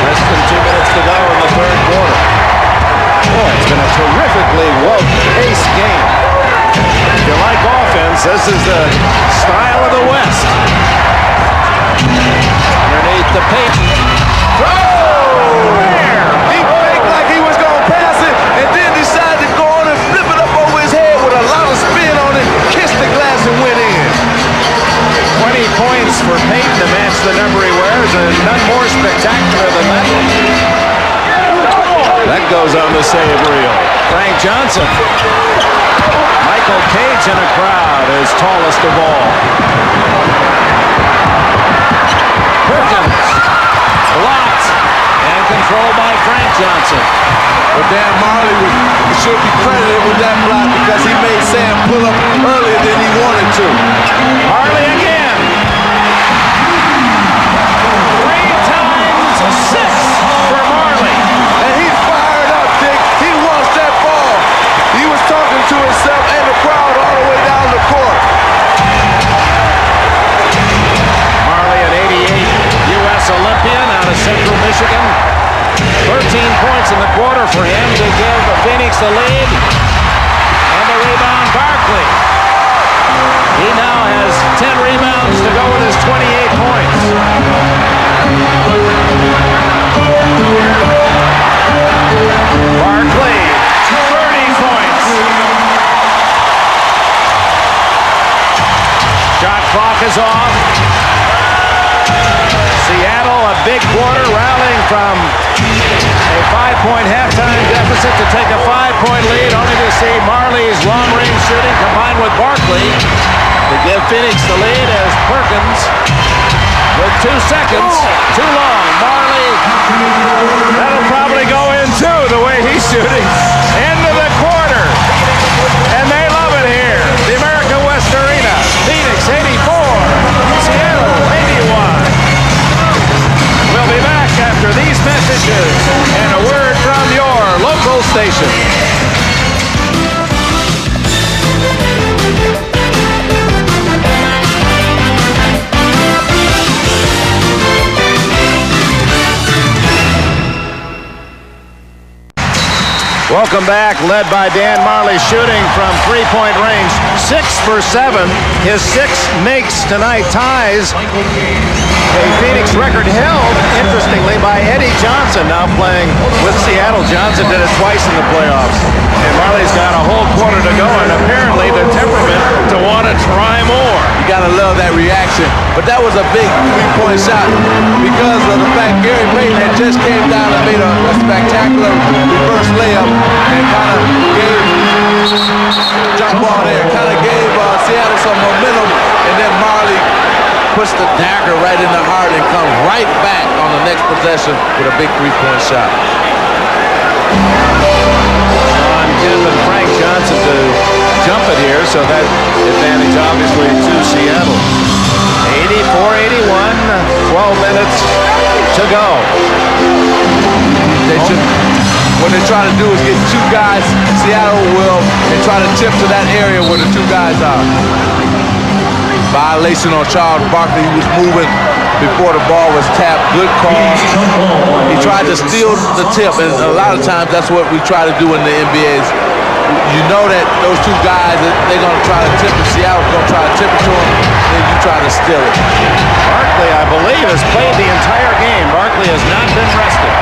Less than 2 minutes to go in the third quarter. Boy, it's been a terrifically well-paced game. If you like offense, this is the style of the West. Underneath the Payton. Oh! He faked like he was going to pass it, and then decided to go on and flip it up over his head with a lot of spin on it, kissed the glass and went in. 20 points for Payton to match the number he wears, and none more spectacular than that one. That goes on the save reel. Frank Johnson. Michael Cage in a crowd is tallest of all. Perkins. Blocked and controlled by Frank Johnson. But Dan Marley should be credited with that block, because he made Sam pull up earlier than he wanted to. Marley again. 3 times 6 for Marley. And he's fired up, Dick. He wants that ball. He was talking to himself and the crowd all the way down the court. Marley, an 88 U.S. Olympian out of Central Michigan. 13 points in the quarter for him to give Phoenix the lead. And the rebound, Barkley. He now has 10 rebounds to go with his 28 points. clock is off. Seattle, a big quarter, rallying from a 5-point halftime deficit to take a 5-point lead, only to see Marley's long-range shooting combined with Barkley to give Phoenix the lead as Perkins, with 2 seconds, too long. Marley, that'll probably go in too, the way he's shooting. End of the quarter, and they love it here. The America West Arena, Phoenix 84, Seattle 81. We'll be back after these messages and a word from your local station. Welcome back, led by Dan Marley, shooting from three-point range, 6 for 7. His 6 makes tonight, ties a Phoenix record held, interestingly, by Eddie Johnson, now playing with Seattle. Johnson did it twice in the playoffs. And Marley's got a whole quarter to go, and apparently the temperament to want to try more. You got to love that reaction. But that was a big three-point shot because of the fact Gary Payton had just came down and made a spectacular reverse layup and kind of gave jump ball there, kind of gave Seattle some momentum, and then Marley puts the dagger right in the heart and comes right back on the next possession with a big three-point shot. On Kemp and Frank Johnson to jump it here, so that advantage obviously to Seattle. 84-81, 12 minutes to go. They should, what they try to do is get 2 guys, Seattle will, and try to tip to that area where the 2 guys are. Violation on Charles Barkley. He was moving before the ball was tapped. Good call. He tried to steal the tip, and a lot of times that's what we try to do in the NBA. You know that those 2 guys, they're going to try to tip it. Seattle's going to try to tip it to him, then you try to steal it. Barkley, I believe, has played the entire game. Barkley has not been rested.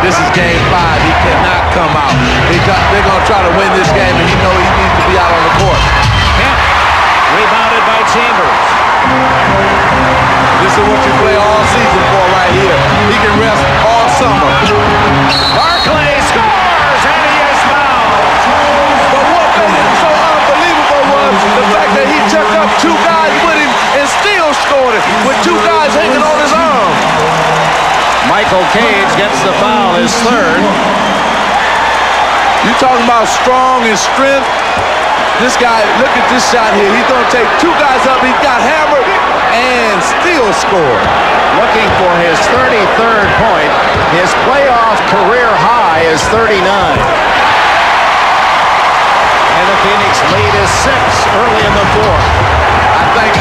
This is game 5. He cannot come out. They're going to try to win this game, and he knows he needs to be out on the court. Rebounded by Chambers. This is what you play all season for right here. He can rest all summer. Barkley scores, and he is fouled. But what made it so unbelievable was the fact that he took up 2 guys with him and still scored it with 2 guys hanging on his arm. Michael Cage gets the foul, his 3rd. You talking about strong and strength? This guy, look at this shot here. He's going to take 2 guys up. He got hammered and still scored. Looking for his 33rd point. His playoff career high is 39. And the Phoenix lead is 6 early in the 4th. I think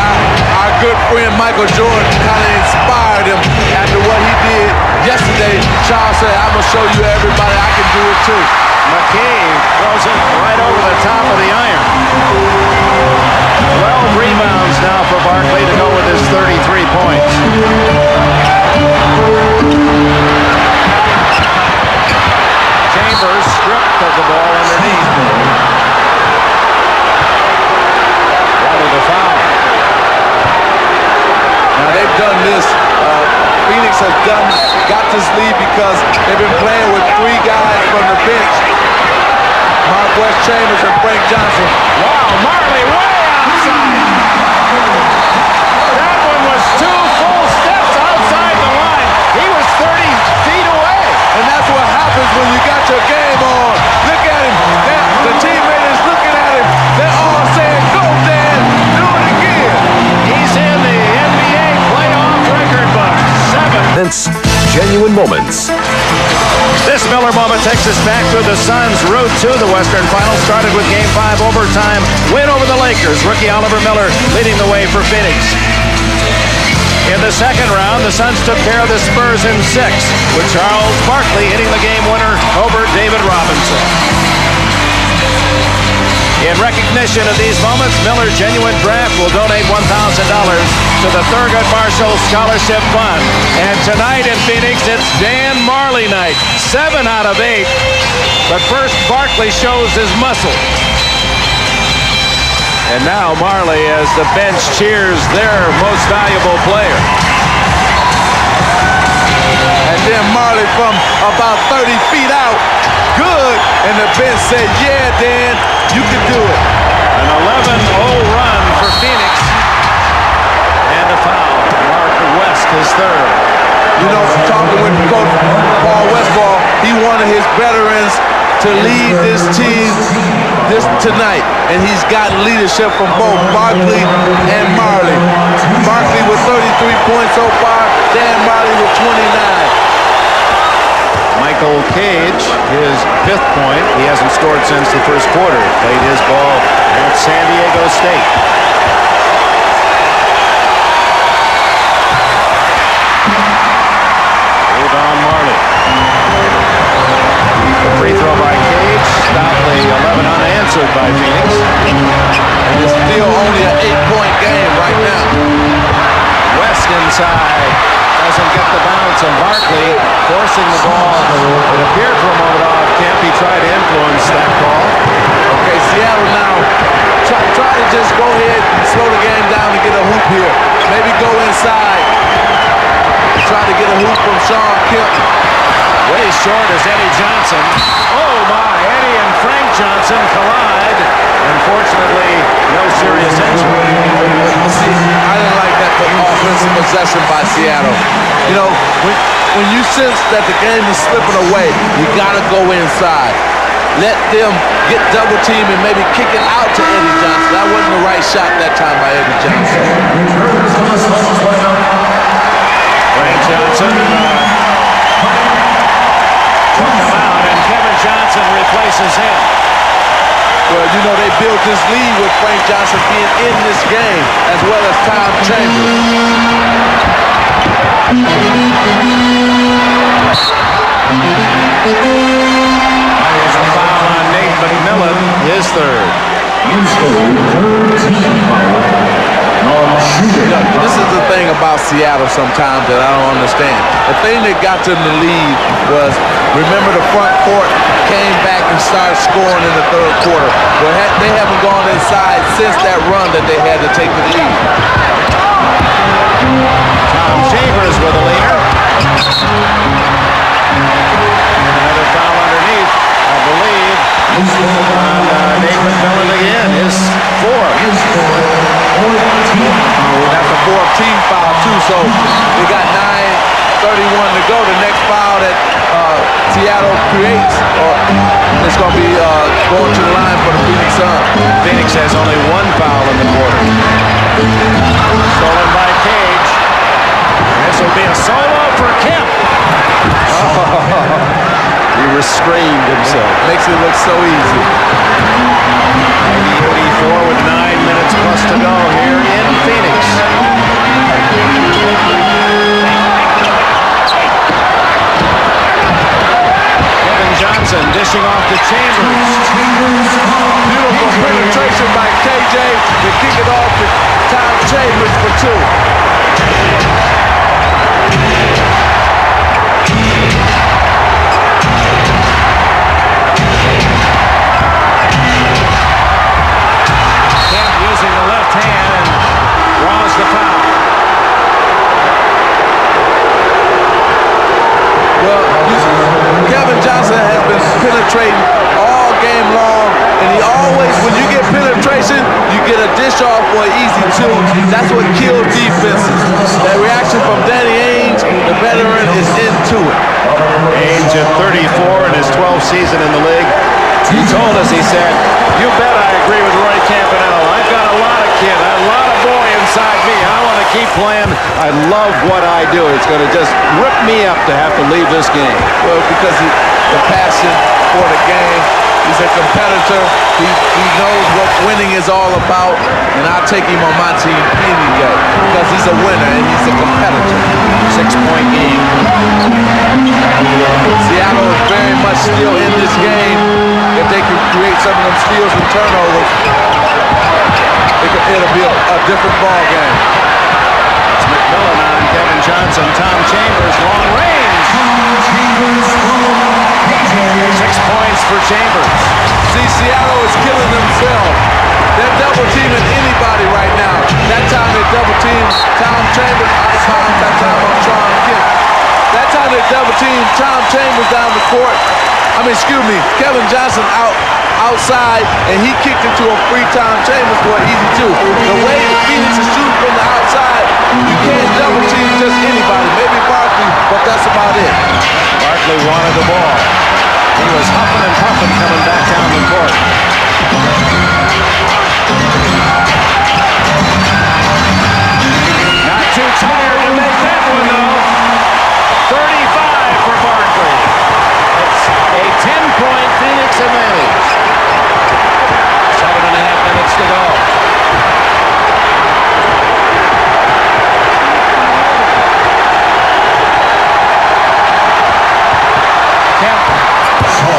our good friend Michael Jordan kind of inspired him after what he did yesterday. Charles said, I'm going to show you everybody I can do it too. McKee throws it right over the top of the iron. 12 rebounds now for Barkley to go with his 33 points. Chambers stripped of the ball underneath. Wanted the foul. Now they've done this. Phoenix has got this lead because they've been playing with 3 guys from the bench. Marquez Chambers and Frank Johnson. Wow, Marley way outside. That one was 2 full steps outside the line. He was 30 feet away. And that's what happens when you got your game on. Look at him. The teammate is looking at him. They're all saying, go, Dan. Do it again. He's in the NBA playoff record book. 7. Genuine moments. This Miller moment takes us back to the Suns' road to the Western Finals. Started with Game 5 overtime win over the Lakers. Rookie Oliver Miller leading the way for Phoenix. In the second round, the Suns took care of the Spurs in 6, with Charles Barkley hitting the game winner over David Robinson. In recognition of these moments, Miller Genuine Draft will donate $1,000 to the Thurgood Marshall Scholarship Fund. And tonight in Phoenix, it's Dan Marley night. 7 out of 8. But first, Barkley shows his muscle. And now Marley, as the bench cheers their most valuable player. And then Marley from about 30 feet out, good, and the bench said, yeah, Dan, you can do it. An 11-0 run for Phoenix. And a foul. Mark West is third. You know, talking with Coach Paul Westball, he wanted his veterans to lead this team tonight, and he's gotten leadership from both Barkley and Marley. Barkley with 33 points so far, Dan Marley with 29. Michael Cage, his 5th point. He hasn't scored since the first quarter. Played his ball at San Diego State. Don Marley. The free throw by Cage. Stoutly 11 unanswered by Phoenix. And it's still only an 8-point game right now. West inside. Doesn't get the bounce, and Barkley forcing the ball. It appeared for a moment off. Campy tried to influence that call. Okay, Seattle now try to just go ahead and slow the game down and get a hoop here. Maybe go inside. Try to get a hoop from Sean Kemp. Way short is Eddie Johnson. Oh my, Eddie and Frank Johnson collide. Unfortunately, no serious injury. I didn't like that offensive possession by Seattle. You know, when you sense that the game is slipping away, you got to go inside. Let them get double team and maybe kick it out to Eddie Johnson. That wasn't the right shot that time by Eddie Johnson. Frank Johnson took him out, and Kevin Johnson replaces him. Well, you know, they built this lead with Frank Johnson being in this game, as well as Tom Chambers. There's a foul on Nate McMillan, his third. This is the thing about Seattle sometimes that I don't understand. The thing that got them the lead was, remember, the front court came back and started scoring in the third quarter. Well, they haven't gone inside since that run that they had to take the lead. Tom Chambers with a leader. Another foul underneath, I believe. Nate McMillan again, his 4th. That's a 4th team foul too, so we got 9:31 to go. The next foul that Seattle creates, it's going to be going to the line for the Phoenix Suns. Phoenix has only 1 foul in the quarter. Stolen by Cage. This will be a solo for Kemp. He restrained himself. Makes it look so easy. 84 with 9 minutes plus to go here in Phoenix. Kevin Johnson dishing off to Chambers. Beautiful penetration by KJ to kick it off to Tom Chambers for 2. Using the left hand and draws the foul. Well, Kevin Johnson has been penetrating all game long, and he always, when you get penetration, you get a dish off for an easy 2. That's what kills defenses. That reaction from Danny Ainge, the veteran, is into it. Ainge at 34 in his 12th season in the league. He told us, he said, you bet I agree with Roy Campanello. I've got a lot of kid, a lot of boy inside me. I want to keep playing. I love what I do. It's going to just rip me up to have to leave this game. Well, because the passion for the game. He's a competitor. He knows what winning is all about, and I'll take him on my team any day because he's a winner and he's a competitor. 6-point game. Seattle is very much still in this game. If they can create some of them steals and turnovers, it'll be a different ball game. It's McMillan on Kevin Johnson. Tom Chambers, long range. 6 points for Chambers. See, Seattle is killing themselves. They're double teaming Kevin Johnson outside, and he kicked into a free time. Chambers for an easy two. The way the Phoenix is shooting from the outside, you can't double team just anybody. Maybe Barkley, but that's about it. Barkley wanted the ball. He was huffing and puffing coming back down the court. Not too tired to make that one, though. 35 for Barkley. It's a 10-point Phoenix advantage. 7.5 minutes to go. Kemp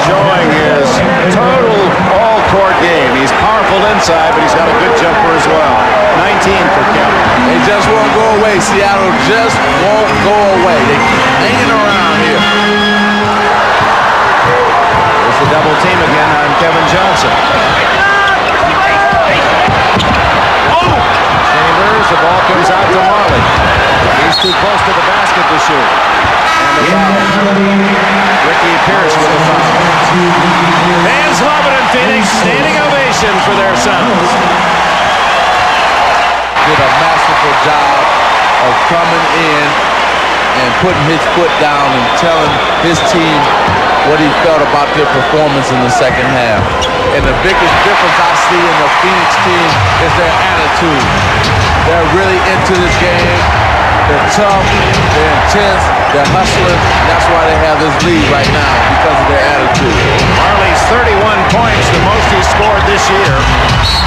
showing his total all-court game. He's powerful inside, but he's got a good jumper as well. 19 for Kemp. They just won't go away. Seattle just won't go away. They keep hanging around here. There's the double team again on Kevin Johnson. Chambers, the ball comes out to Marley. He's too close to the basket to shoot. And the foul. Ricky Pierce with a foul. Fans love it in Phoenix. Standing ovation for their sons. Did a masterful job of coming in and putting his foot down and telling his team what he felt about their performance in the second half. And the biggest difference I see in the Phoenix team is their attitude. They're really into this game. They're tough, they're intense, they're hustling. That's why they have this lead right now, because of their attitude. Marley's 31 points, the most he's scored this year.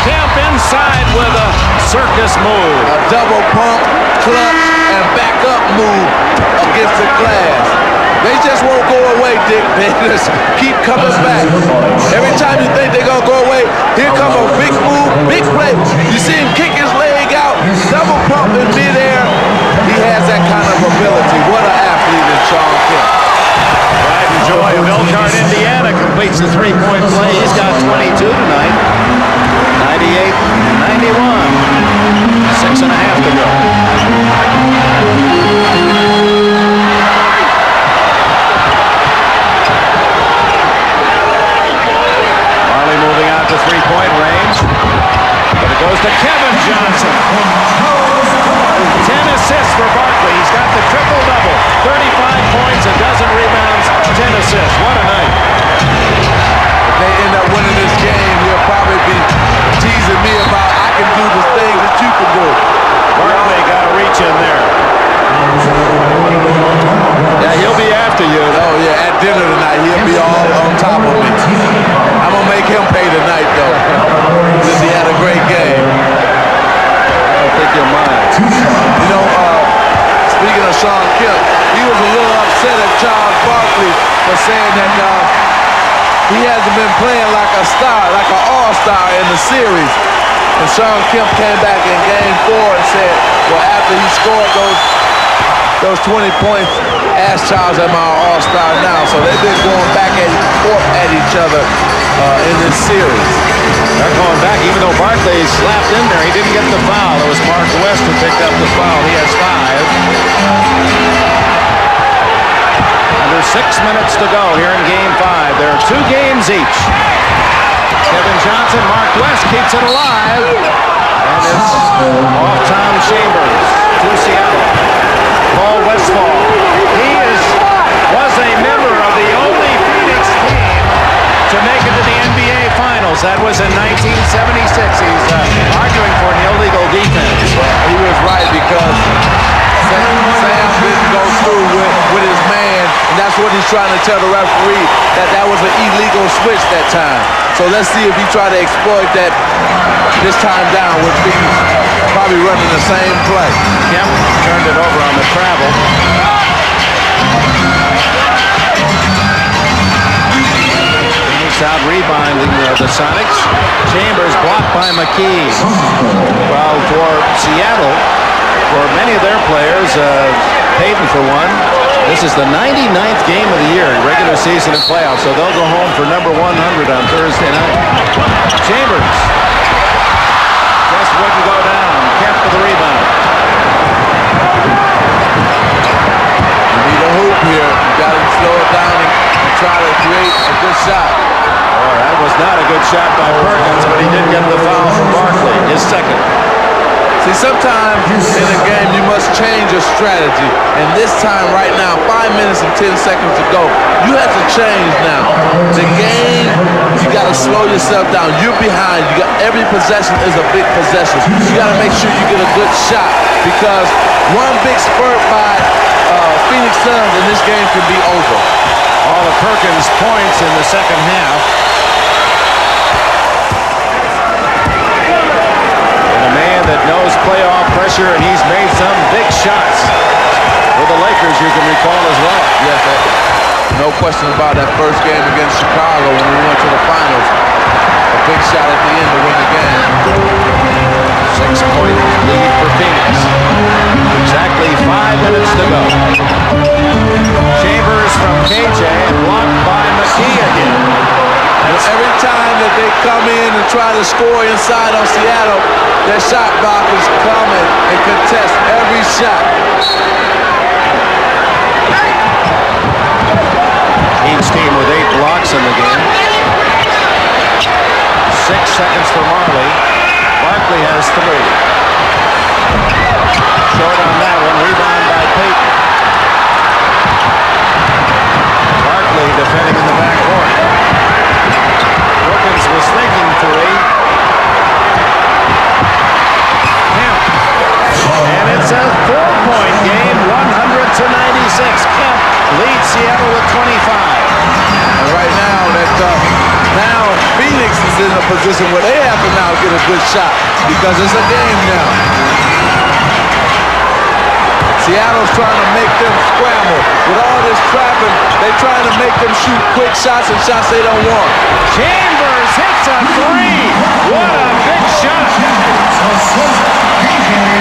Kemp inside with a circus move. A double pump, clutch, and back up move against the glass. They just won't go away, Dick. They just keep coming back. Every time you think they're going to go away, here comes a big move, big play. You see him kick his leg out, double pump in midair. He has that kind of ability. What an athlete is Sean Kemp. Pride and joy of Elkhart, Indiana completes the three-point play. He's got 22 tonight. 98-91. 6.5 to go. Marley moving out to three-point range. But it goes to Kevin Johnson. 10 assists for Barkley. He's got the triple-double. 35 points, a dozen rebounds, 10 assists. What a night. If they end up winning this game, he'll probably be teasing me about I can do the things that you can do. Barkley got to reach in there. Yeah, he'll be after you. Oh, yeah, at dinner tonight, he'll be all on top of me. I'm going to make him pay tonight, though, since he had a great game. I'll take your mind. You know, speaking of Sean Kemp, he was a little upset at Charles Barkley for saying that he hasn't been playing like a star, like an all-star in the series. And Sean Kemp came back in Game 4 and said, well, after he scored those 20 points, ask Charles, am I an all-star now? So they've been going back at each other in this series. They're going back, even though Barkley slapped in there, he didn't get the foul. It was Mark West who picked up the foul. He has 5. Under 6 minutes to go here in Game 5. There are 2 games each. Kevin Johnson, Mark West keeps it alive. And it's off Tom Chambers to Seattle. Paul Westphal. He was a member of the only Phoenix team to make it to the NBA Finals. That was in 1976. He's arguing for an illegal defense. He was right, because Sam didn't go through with his man, and that's what he's trying to tell the referee, that was an illegal switch that time. So let's see if he try to exploit that this time down with Phoenix probably running the same play. Kemp turned it over on the travel. Phoenix out rebounding the Sonics. Chambers blocked by McKee. Well, for Seattle, for many of their players, Payton for one, this is the 99th game of the year, regular season and playoffs, so they'll go home for number 100 on Thursday night. Chambers just wouldn't go down. Kemp for the rebound. You need a hoop here. You got to slow it down and try to create a sometimes in a game you must change your strategy. And this time right now, 5 minutes and 10 seconds to go, you have to change now. The game, you got to slow yourself down. You're behind. You got every possession is a big possession. You got to make sure you get a good shot because one big spurt by Phoenix Suns and this game can be over. All of Perkins' points in the second half. And a man that knows playoff pressure, and he's made some big shots for the Lakers, you can recall as well. Yes, no question about that first game against Chicago when we went to the finals. A big shot at the end to win the game. 6-point lead for Phoenix. Exactly 5 minutes to go. Chambers from KJ, blocked by McKee again. Every time that they come in and try to score inside on Seattle, their shot blockers come and contest every shot. Heat's team with 8 blocks in the game. 6 seconds for Marley. Barkley has 3. Short on that one. Rebound by Payton. Barkley defending in the backcourt. Perkins was thinking 3. Kemp. And it's a 4-point game, 100-96. Kemp leads Seattle with 25. And right now, now Phoenix is in a position where they have to now get a good shot because it's a game now. Seattle's trying to make them scramble. With all this trapping, they're trying to make them shoot quick shots and shots they don't want. Chambers hits a 3. What a big shot.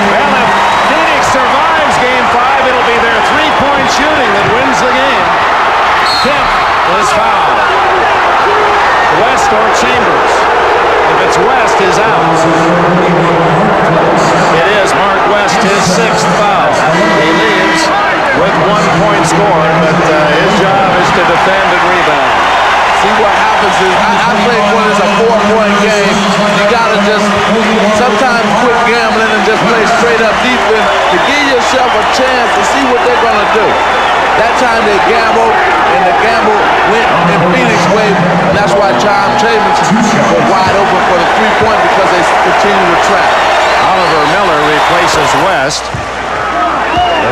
Well, if Phoenix survives Game 5, it'll be their 3-point shooting that wins the game. Kemp is fouled. West or Chambers. If it's West, he's out. It is Mark West, his 6th foul. He leaves with 1 point scored, but his job is to defend and rebound. See what happens is, I think when it's a 4-point game, you gotta just sometimes quit gambling and just play straight up defense to give yourself a chance to see what they're gonna do. That time they gambled, and the gamble went in Phoenix way, and that's why Tom Chambers was wide open for the 3-point because they continue to trap. Oliver Miller replaces West.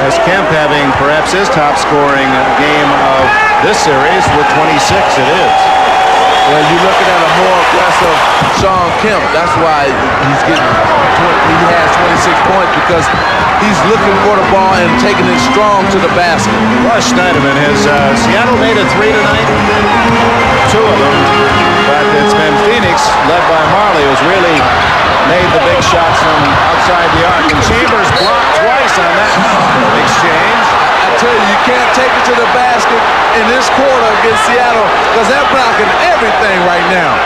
As Kemp having perhaps his top scoring game of this series with 26, it is. Well, you're looking at a more aggressive Sean Kemp. That's why he has 26 points because he's looking for the ball and taking it strong to the basket. Russ Schneiderman has Seattle made a 3 tonight. 2 of them. But it's been Phoenix, led by Marley, who's really made the big shots from outside the arc. And Chambers blocked twice on that exchange. I tell you, you can't take it to the basket in this quarter against Seattle because they're blocking everything right now.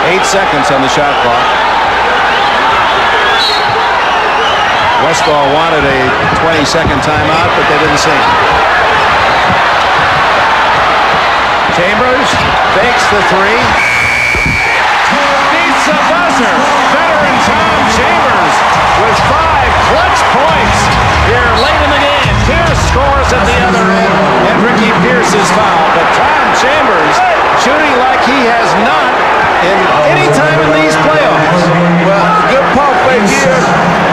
8 seconds on the shot clock. Westphal wanted a 20-second timeout, but they didn't see it. Chambers fakes the 3. Beats the buzzer. Veteran Tom Chambers with 5 clutch points here late in the game. Pierce scores at the other end, and Ricky Pierce is fouled. But Tom Chambers shooting like he has not in any time in these playoffs. Well, good pump fake here.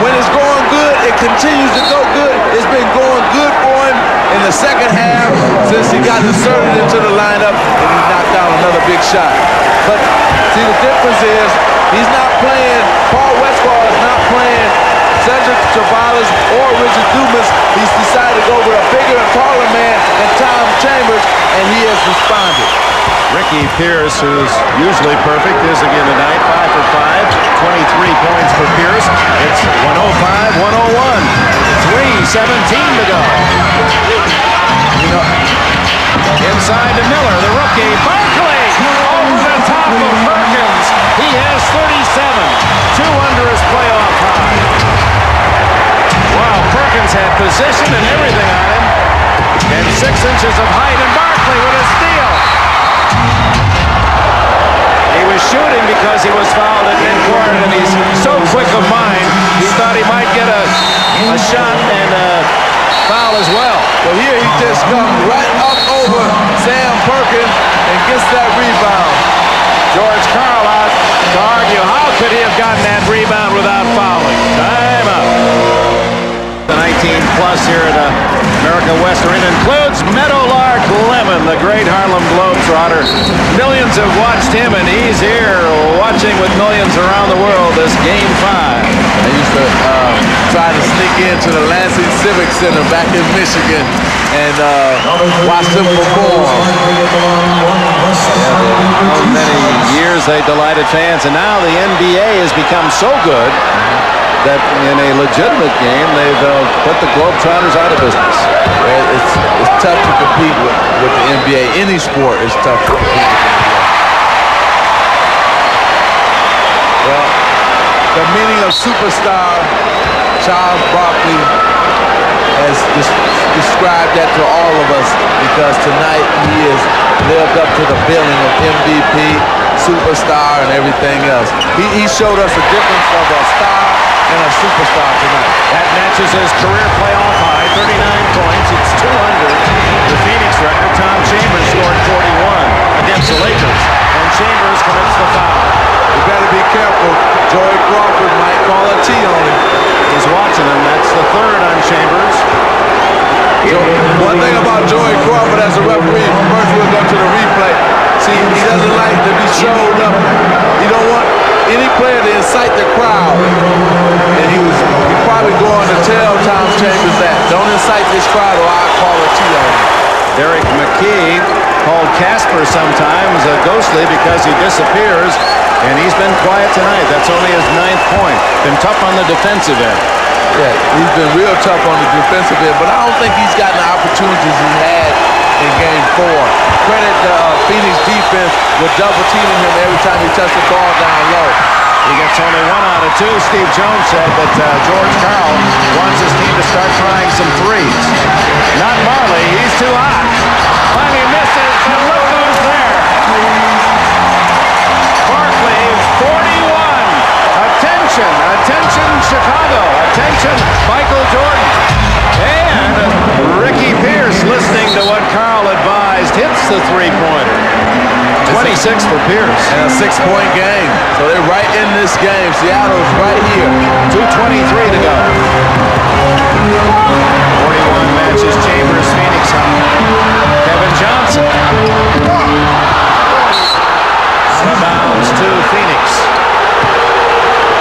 When it's going good, it continues to go good. It's been going good for him in the second half since he got inserted into the lineup and he knocked down another big shot. But see, the difference is he's not playing, Paul Westphal is not playing Cedric Ceballos or Richard Dumas. He's decided to go with a bigger and taller man than Tom Chambers, and he has responded. Ricky Pierce, who's usually perfect, is again tonight. 5 for 5, 23 points for Pierce. It's 105-101. 3:17 to go. Inside to Miller, the rookie. Barkley over the top of Perkins. He has 37, 2 under his playoff high. Wow, Perkins had position and everything on him. And 6 inches of height, and Barkley with a steal. He was shooting because he was fouled at midcourt, and he's so quick of mind, he thought he might get a shot and foul as well. Well, here he just comes right up over Sam Perkins and gets that rebound. George Karl out to argue. How could he have gotten that rebound without fouling? Time out. The 19-plus here at America West Arena includes Meadowlark Lemon, the great Harlem Globetrotter. Millions have watched him, and he's here watching with millions around the world this Game 5. I used to try to sneak into the Lansing Civic Center back in Michigan and watch them perform. For many years they delighted fans, and now the NBA has become so good that in a legitimate game they've put the Globetrotters out of business. It's tough to compete with the NBA. Any sport is tough to compete with the NBA. Well, the meaning of superstar, Charles Barkley has described that to all of us, because tonight he has lived up to the billing of MVP, superstar, and everything else. He showed us a difference of a star and a superstar tonight. That matches his career playoff high, 39 points. It's 200. The Phoenix record. Tom Chambers scored 41 against the Lakers, and Chambers commits the foul. You better be careful. Joey Crawford might call a T on him. He's watching him. That's the third on Chambers. One thing about Joey Crawford as a referee, first we'll go to the replay. See, he doesn't like to be showed up. He don't want any player to incite the crowd. And he probably going to tell Tom Chambers that, don't incite this crowd or I'll call a T on him. Derek McKee, called Casper sometimes, ghostly because he disappears, and he's been quiet tonight. That's only his 9th point. Been tough on the defensive end. Yeah, he's been real tough on the defensive end, but I don't think he's gotten the opportunities he had in Game 4. Credit the Phoenix defense with double teaming him every time he touched the ball down low. He gets only 1 out of 2. Steve Jones said that George Karl wants his team to start trying some threes. Not Marley. He's too hot. Finally misses, and look who's there. Barkley, 41. Attention, attention, Chicago. Attention, Michael Jordan. And Ricky Pierce, listening to what Karl advised, hits the three-pointer. 26 for Pierce. And a 6-point game. So they're right in this game. Seattle's right here. 2:23 to go. 41 matches Chambers, Phoenix high. Kevin Johnson. Out of bounds to Phoenix.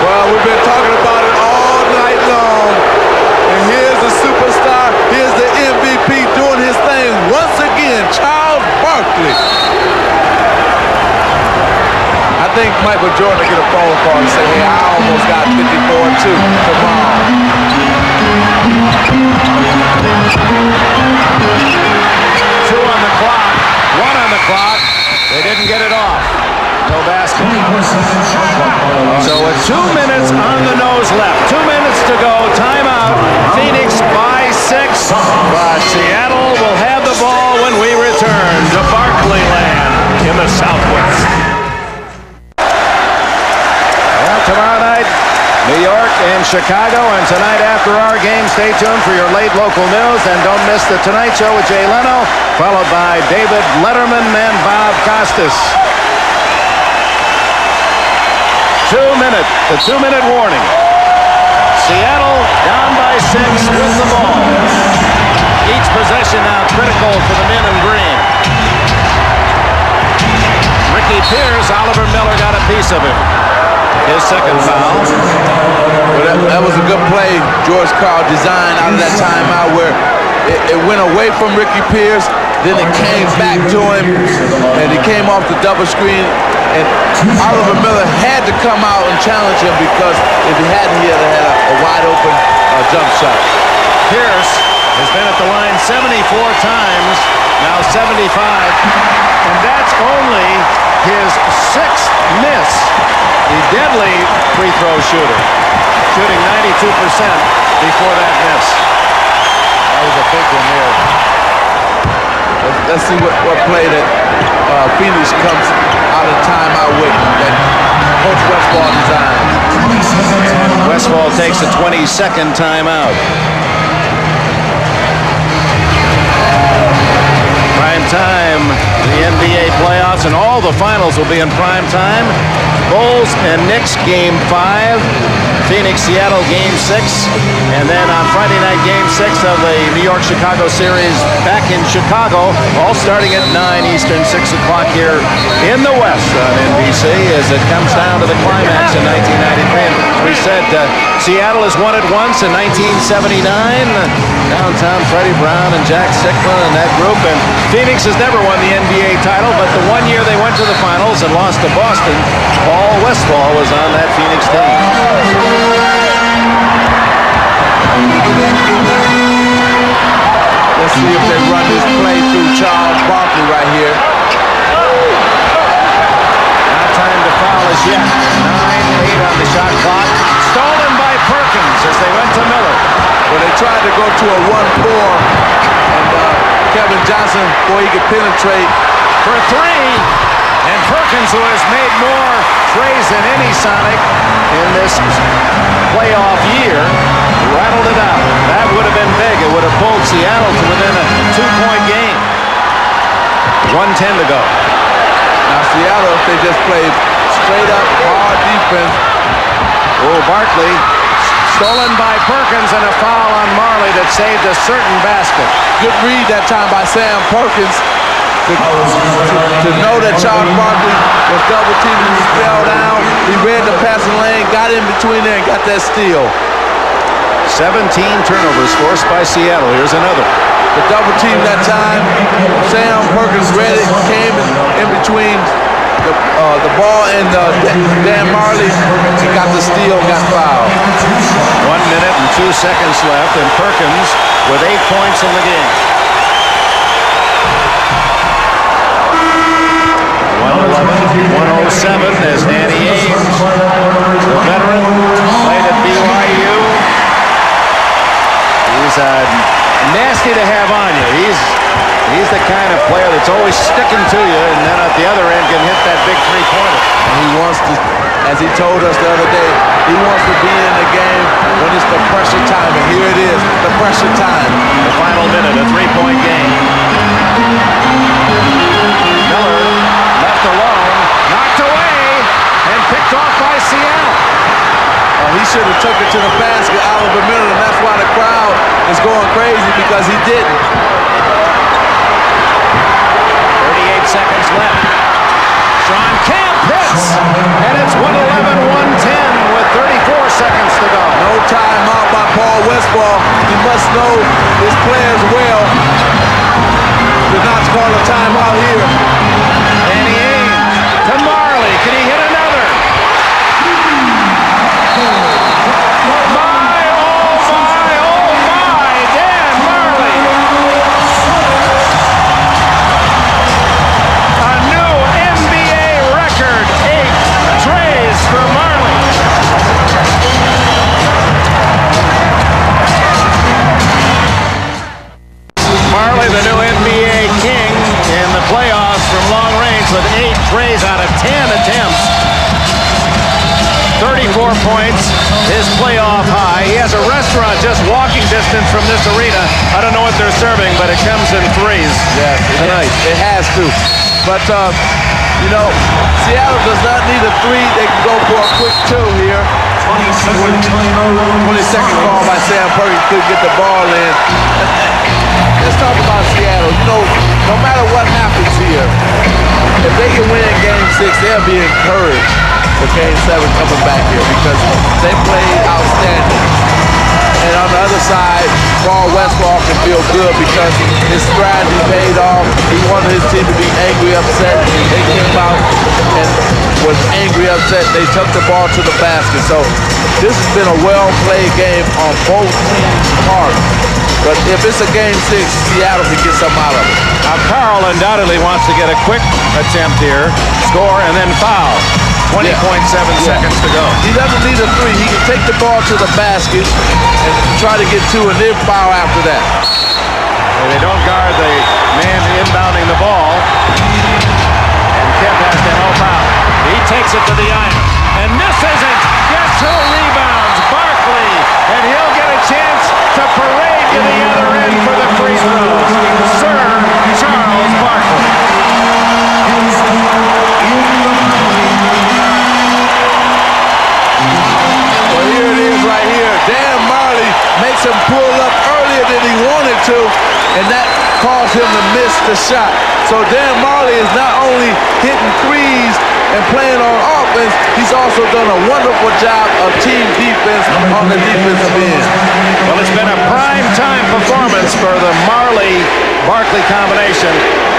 Well, we've been talking about it all night long. And here's the superstar. Here's the MVP doing his thing once again. Charles Barkley. I think Michael Jordan will get a phone call and say, hey, I almost got 54 too. Come on. 2 on the clock, 1 on the clock. They didn't get it off. No basket. So with 2 minutes on the nose left, 2 minutes to go, timeout. Phoenix by 6, but Seattle will have the ball when we return to Barkley Land in the Southwest. Tomorrow night, New York and Chicago, and tonight after our game, stay tuned for your late local news, and don't miss The Tonight Show with Jay Leno, followed by David Letterman and Bob Costas. 2-minute warning. Seattle down by 6 with the ball. Each possession now critical for the men in green. Ricky Pierce, Oliver Miller got a piece of him. His second foul. Well, that was a good play George Karl designed out of that timeout where it went away from Ricky Pierce, then it came back to him, and he came off the double screen, and Oliver Miller had to come out and challenge him, because if he hadn't, he had a wide open jump shot. Pierce has been at the line 74 times, now 75, and that's only his 6th miss. The deadly free throw shooter, shooting 92% before that miss. That was a big one there. Let's see what play that Phoenix comes out of timeout with that Coach Westphal designed. Westphal takes a 22nd timeout. time, the NBA playoffs, and all the finals will be in prime time. Bulls and Knicks Game 5, Phoenix, Seattle Game 6, and then on Friday night Game 6 of the New York-Chicago series back in Chicago, all starting at 9 Eastern, 6 o'clock here in the West on NBC as it comes down to the climax in 1993. We said Seattle has won it once in 1979. Downtown Freddie Brown and Jack Sikma and that group, and Phoenix has never won the NBA title, but the one year they went to the finals and lost to Boston, Paul Westphal was on that Phoenix team. Let's see if they run this play through Charles Barkley right here. Not time to foul as yet. 9-8 on the shot clock. Stolen by Perkins as they went to Miller. Well, they tried to go to a 1-4, and Kevin Johnson, boy, he could penetrate for 3. And Perkins, who has made more trays than any Sonic in this playoff year, rattled it out. That would have been big. It would have pulled Seattle to within a 2-point game. 1:10 to go. Now Seattle, if they just played straight up hard defense. Oh, Barkley stolen by Perkins and a foul on Marley that saved a certain basket. Good read that time by Sam Perkins. To know that Charles Barkley was double teaming, he fell down, he read the passing lane, got in between there and got that steal. 17 turnovers forced by Seattle. Here's another. The double team that time, Sam Perkins read it, came in between the ball and Dan Marley. He got the steal, got fouled. 1 minute and 2 seconds left, and Perkins with 8 points in the game. 111-107 as Danny Ainge, the veteran, played at BYU. He's nasty to have on you. He's the kind of player that's always sticking to you, and then at the other end can hit that big three-pointer. And he wants to, as he told us the other day, he wants to be in the game when it's the pressure time, and here it is, the pressure time. The final minute, a 3-point game. Miller left alone, knocked away, and picked off by Seattle. He should have took it to the basket out of the middle, and that's why the crowd is going crazy, because he didn't. 38 seconds left. Sean Kemp hits, and it's 111-110 with 34 seconds to go. No timeout by Paul Westphal. He must know his players well. Did not call a timeout here. Danny Ainge to Marley. Can he hit another? The new NBA king in the playoffs from long range with 8 trays out of 10 attempts. 34 points, his playoff high. He has a restaurant just walking distance from this arena. I don't know what they're serving, but it comes in threes tonight. It has to. But, you know, Seattle does not need a 3. They can go for a quick 2 here. 22nd ball by Sam Perkins. Couldn't get the ball in. Let's talk about Seattle. You know, no matter what happens here, if they can win Game 6, they'll be encouraged for Game 7 coming back here because they played outstanding. And on the other side, Paul Westphal can feel good because his strategy paid off. He wanted his team to be angry, upset. They came out and was angry, upset. They took the ball to the basket. So this has been a well-played game on both teams' parts. But if it's a Game 6, Seattle can get something out of it. Now, Carl undoubtedly wants to get a quick attempt here, score, and then foul. 20.7 seconds to go. He doesn't need a 3. He can take the ball to the basket and try to get 2 and then foul after that. And they don't guard the man inbounding the ball. And Kemp has to help out. He takes it to the iron. And misses it. Guess who rebounds? Barkley. And he'll get a chance to parade to the other end for the free throws. Sir Charles Barkley. and that caused him to miss the shot. So Dan Marley is not only hitting threes and playing on offense, he's also done a wonderful job of team defense on the defensive end. Well, it's been a prime-time performance for the Marley-Barkley combination.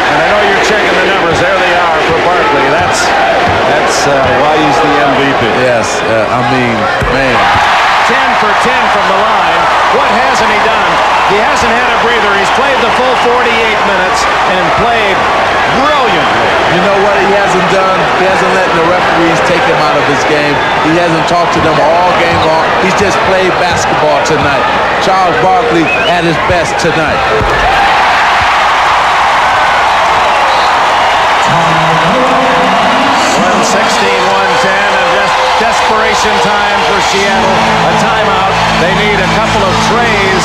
And I know you're checking the numbers. There they are for Barkley. That's why he's the MVP. Yes, I mean, man. 10 for 10 from the line. What hasn't he done? He hasn't had a breather. He's played the full 48 minutes and played brilliantly. You know what he hasn't done? He hasn't let the referees take him out of his game. He hasn't talked to them all game long. He's just played basketball tonight. Charles Barkley at his best tonight. 116-110, and just desperation time for Seattle. A timeout. They need a couple of trays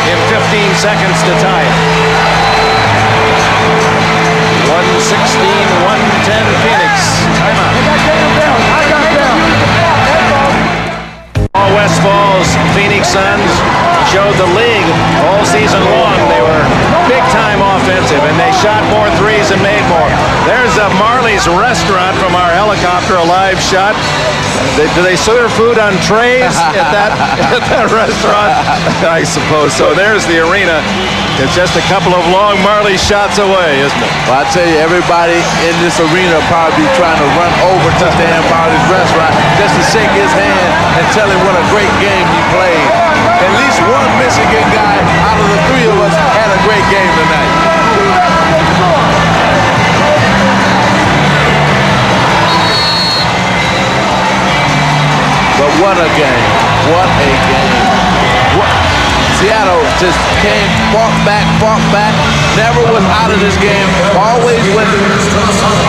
in 15 seconds to tie it. 116-110 Phoenix. Timeout. All West Falls Phoenix Suns showed the league all season long. They were big-time offensive, and they shot more threes and made more. There's Marley's Restaurant from our helicopter, a live shot. Do they serve food on trays at that restaurant? I suppose so. There's the arena. It's just a couple of long Marley shots away, isn't it? Well, I tell you, everybody in this arena will probably be trying to run over to Dan Marley's Restaurant just to shake his hand and tell him what a great game he played. At least one Michigan guy out of the three of us had a great game tonight. But what a game. What a game. Seattle just came, fought back, never was out of this game. Always when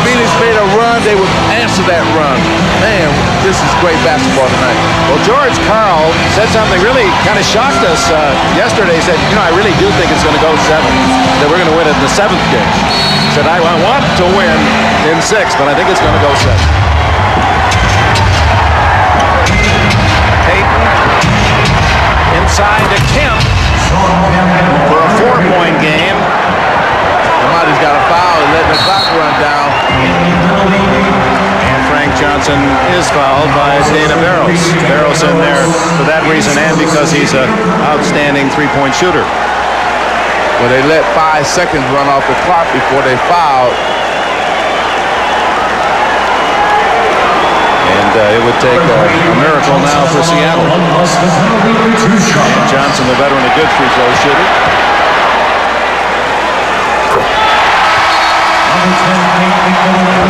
Phoenix made a run, they would answer that run. Man, this is great basketball tonight. Well, George Karl said something really kind of shocked us yesterday. He said, I really do think it's going to go 7, that we're going to win it in the 7th game. He said, I want to win in 6, but I think it's going to go 7. Payton inside to Kemp for a 4-point game. Somebody's got a foul and letting the clock run down. And Frank Johnson is fouled by Dana Barros. Barros in there for that reason and because he's an outstanding 3-point shooter. Well, they let 5 seconds run off the clock before they fouled. And it would take a miracle now for Seattle. And Johnson, the veteran, a good free throw shooter.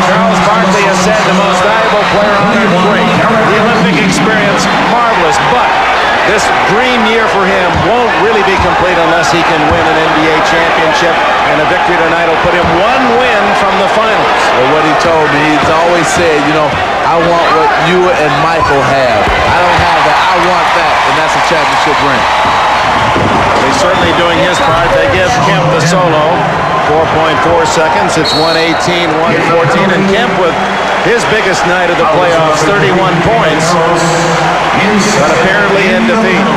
Charles Barkley has said the most valuable player on earth, great. The Olympic experience, marvelous. But this dream year for him won't really be complete unless he can win an NBA championship. And a victory tonight will put him 1 win from the finals. Well, what he told me, he's always said, I want what you and Michael have. I don't have that. I want that. And that's a championship ring. He's certainly doing his part. They give Kemp the solo. 4.4 seconds. It's 118-114. And Kemp with his biggest night of the playoffs, 31 points. But apparently in defeat.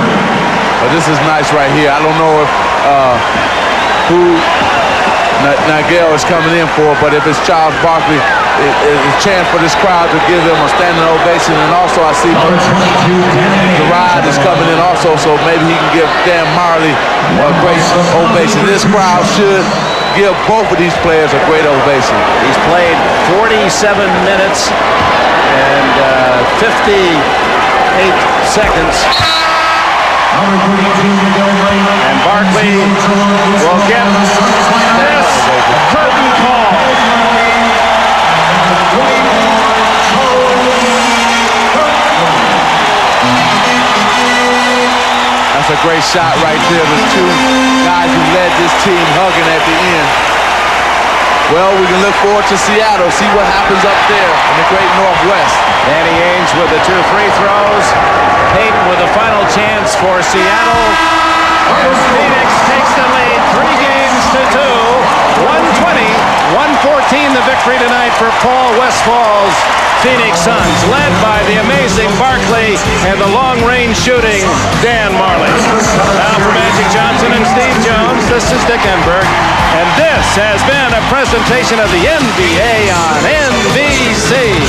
Well, this is nice right here. I don't know if who Nigel is coming in for, but if it's Charles Barkley, it's a chance for this crowd to give him a standing ovation. And also I see Gerard is coming in also, so maybe he can give Dan Marley a great ovation. This crowd should give both of these players a great ovation. He's played 47 minutes and 58 seconds. And Barkley will get this curtain call. That's a great shot right there. There's 2 guys who led this team hugging at the end. Well, we can look forward to Seattle, see what happens up there in the great Northwest. Danny Ainge with the 2 free throws. Payton with a final chance for Seattle. And Phoenix takes the lead 3 games to 2. 120-114 the victory. victory tonight for Paul Westfall's Phoenix Suns, led by the amazing Barkley and the long-range shooting Dan Marley. Now for Magic Johnson and Steve Jones, this is Dick Enberg, and this has been a presentation of the NBA on NBC.